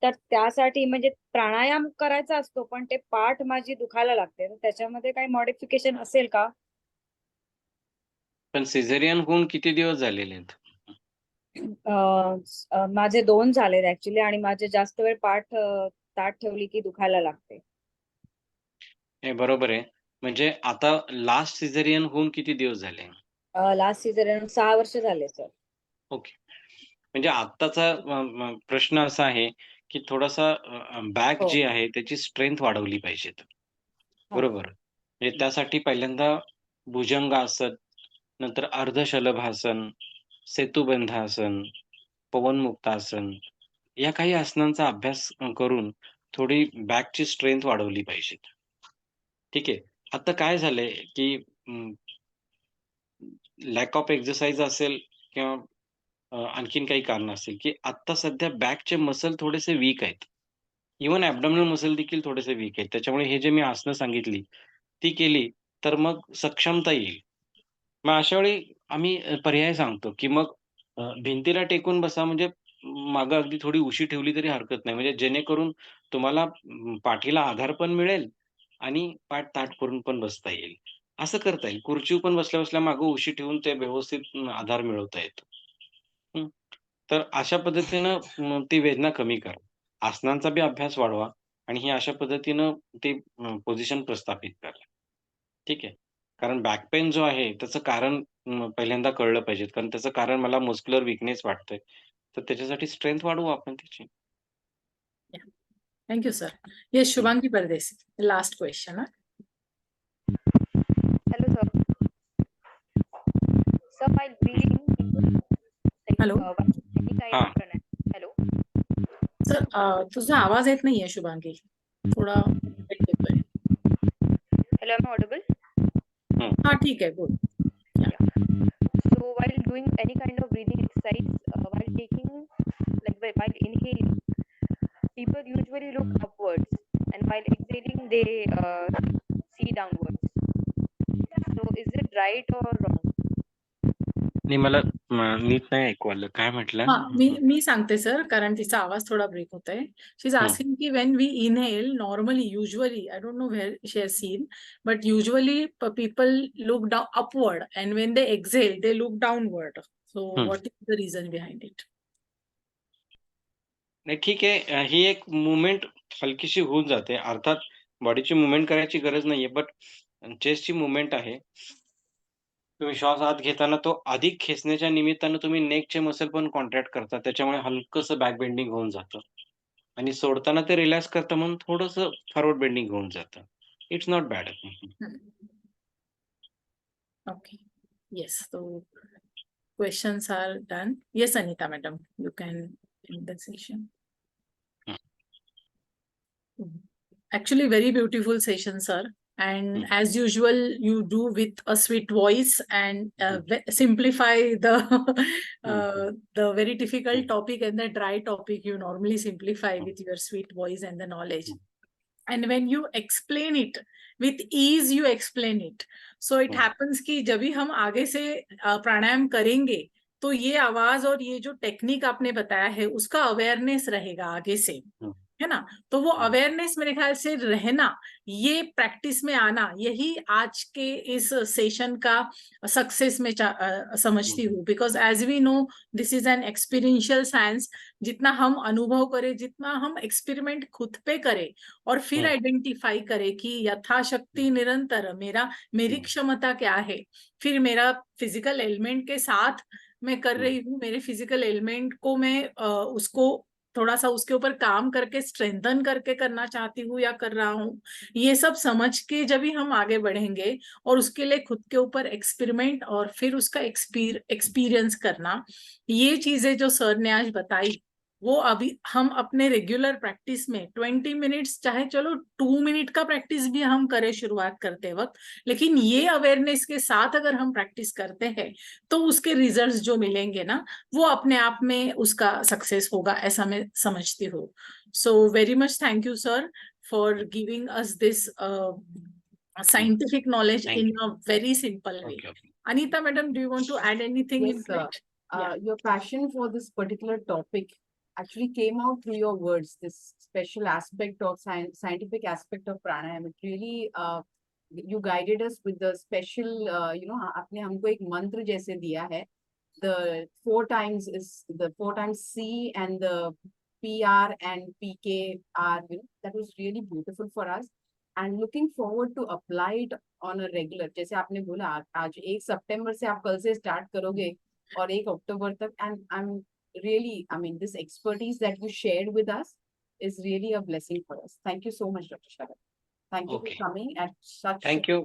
तर त्यासाठी म्हणजे प्राणायाम करायचा असतो, पण ते पाठ माझी दुखायला लागते. तर त्याच्यामध्ये काही मॉडिफिकेशन असेल का? पण सिझेरियन होऊन किती दिवस झालेले आहेत? माझे 2 झालेत ऍक्च्युली आणि माझे जास्त वेळ पाठ ताठ ठेवली की दुखायला लागते. हे बरोबर आहे. म्हणजे आता लास्ट सिझेरियन होऊन किती दिवस झाले? लास्ट सिझेरियन 6 वर्ष झाले सर. ओके. म्हणजे आत्ताचा प्रश्न असा आहे, की थोडासा बॅक हो. जी आहे त्याची स्ट्रेंथ वाढवली पाहिजे. हा. बरोबर. म्हणजे त्यासाठी पहिल्यांदा भुजंगासन, नंतर अर्धशलभासन, सेतुबंधासन, पवन मुक्तासन या काही आसनांचा अभ्यास करून थोडी बॅकची स्ट्रेंथ वाढवली पाहिजे. ठीक आहे. आता काय झालंय, की लॅक ऑफ एक्सरसाइज असेल किंवा आणखीन काही कारणं असतील, की आत्ता सध्या बॅकचे मसल थोडेसे वीक आहेत. इव्हन ॲब्डोमिनल मसल देखील थोडेसे वीक आहेत. त्याच्यामुळे हे जे मी आसनं सांगितली, ती केली तर मग सक्षमता येईल. मग अशा वेळी आम्ही पर्याय सांगतो, की मग भिंतीला टेकून बसा म्हणजे मागं अगदी थोडी उशी ठेवली तरी हरकत नाही. म्हणजे जेणेकरून तुम्हाला पाठीला आधार पण मिळेल आणि पाठ ताठ करून पण बसता येईल. असं करता येईल. खुर्चीवर पण बसल्या-बसल्या मागं उशी ठेवून ते व्यवस्थित आधार मिळवता येतो. हं. तर अशा पद्धतीनं ती वेदना कमी करा. आसनांचा बी अभ्यास वाढवा आणि ही अशा पद्धतीनं ते पोझिशन प्रस्थापित करा. ठीक आहे. कारण बॅक पेन जो आहे त्याचं कारण पहिल्यांदा कळलं पाहिजे. कारण त्याचं कारण मला मस्क्युलर वीकनेस वाटतंय. तर त्याच्यासाठी स्ट्रेंथ वाढवू आपण त्याची. Thank you, sir. Yes, Shubhangi Pardesi, last question. Hello, sir. Sir, while breathing, like, Hello. any kind हाँ. of pranayam. Hello. Sir, तुझा आवाज येत नाहीये शुभांगी. थोडा येतोय. Hello, am I audible? हाँ ठीक है, good. So, while doing any kind of breathing exercise, while taking, like while inhaling, people usually look upwards, and while exhaling, they see downwards. So, is it right or wrong? नाही मला NEET नाही ऐकू आलं. काय म्हटलं? हाँ, मी सांगते sir, कारण तिचा आवाज थोडा ब्रेक होतोय. शी इज आस्किंग की when we inhale normally usually I don't know where she has seen but usually people look down upward and when they exhale they look downward. So what is the reason behind it? नाही ठीक आहे. ही एक movement हलकीशी होऊन जाते. अर्थात बॉडीची movement करायची गरज नाहीये, बट चेस्टची मूव्हमेंट आहे. तुम्ही श्वास आत घेताना तो अधिक खेचण्याच्या निमित्तानं तुम्ही नेकचे मसल पण कॉन्ट्रॅक्ट करता. त्याच्यामुळे हलकंसं बॅक बेंडिंग होऊन जातं आणि सोडताना ते रिलॅक्स करतं म्हणून थोडंसं फॉरवर्ड बेंडिंग होऊन जातं. It's not bad. Okay. Yes. So questions are done. Yes, Anita, madam, you can end the session. Actually, very beautiful session, sir. And as usual, you do with a sweet voice and simplify the very difficult topic and the dry topic. You normally simplify with your sweet voice and the knowledge. And when you explain it with ease, you explain it. So it happens कि जब भी हम आगे से प्राणायाम करेंगे तो ये आवाज और ये जो टेक्निक आपने बताया है उसका अवेयरनेस रहेगा आगे से, है ना? तो वो अवेयरनेस मेरे ख्याल से रहना, ये प्रैक्टिस में आना, यही आज के इस सेशन का सक्सेस में समझती हूँ. Because as we know this is an experiential science. जितना हम अनुभव करें, जितना हम एक्सपेरिमेंट खुद पे करें और फिर आइडेंटिफाई करें कि यथाशक्ति निरंतर मेरी क्षमता क्या है, फिर मेरा फिजिकल एलिमेंट के साथ मैं कर रही हूँ, मेरे फिजिकल एलिमेंट को मैं उसको थोड़ा सा उसके ऊपर काम करके स्ट्रेंथन करके करना चाहती हूँ या कर रहा हूँ, ये सब समझ के जब भी हम आगे बढ़ेंगे और उसके लिए खुद के ऊपर एक्सपेरिमेंट और फिर उसका एक्सपीरियंस करना, ये चीजें जो सर ने आज बताई वो अभी हम अपने रेगुलर प्रैक्टिस में 20 मिनट्स, चाहे चलो 2 मिनट का प्रैक्टिस भी हम करें शुरुआत करते वक्त, लेकिन ये अवेयरनेस के साथ अगर हम प्रैक्टिस करते हैं तो उसके रिजल्ट्स जो मिलेंगे ना वो अपने आप में उसका सक्सेस होगा, ऐसा मैं समझती हूँ. So very much thank you sir for giving us this scientific knowledge in a very simple way. Anita madam, do you want to add anything? Yes, sir. Your passion for this particular topic actually came out through your words, this special aspect of scientific aspect of pranayama. It really, you guided us with the special, आपने हमको एक मंत्र जैसे दिया है. The 4 times is the 4 times C and the PR and PK are, that was really beautiful for us. And looking forward to apply it on a regular. जैसे आपने बोला आज 1 सितंबर से आप कल से स्टार्ट करोगे और 1 अक्टूबर तक, and I'm really, this expertise that you shared with us is really a blessing for us. Thank you so much, Dr. Sharat. Thank you Okay. for coming at such. Thank you.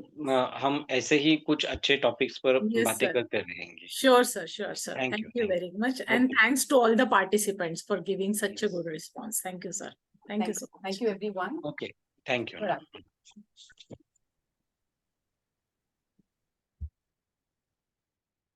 हम ऐसे ही कुछ अच्छे topics पर Yes, बातें sir. करते रहेंगे। Sure, sir. Sure, sir. Thank Thank you, you thank very much. And Okay. thanks to all the participants for giving such a Yes. good response. Thank you, sir. Thank you so much. Thank you, everyone. Okay, thank you. Good afternoon.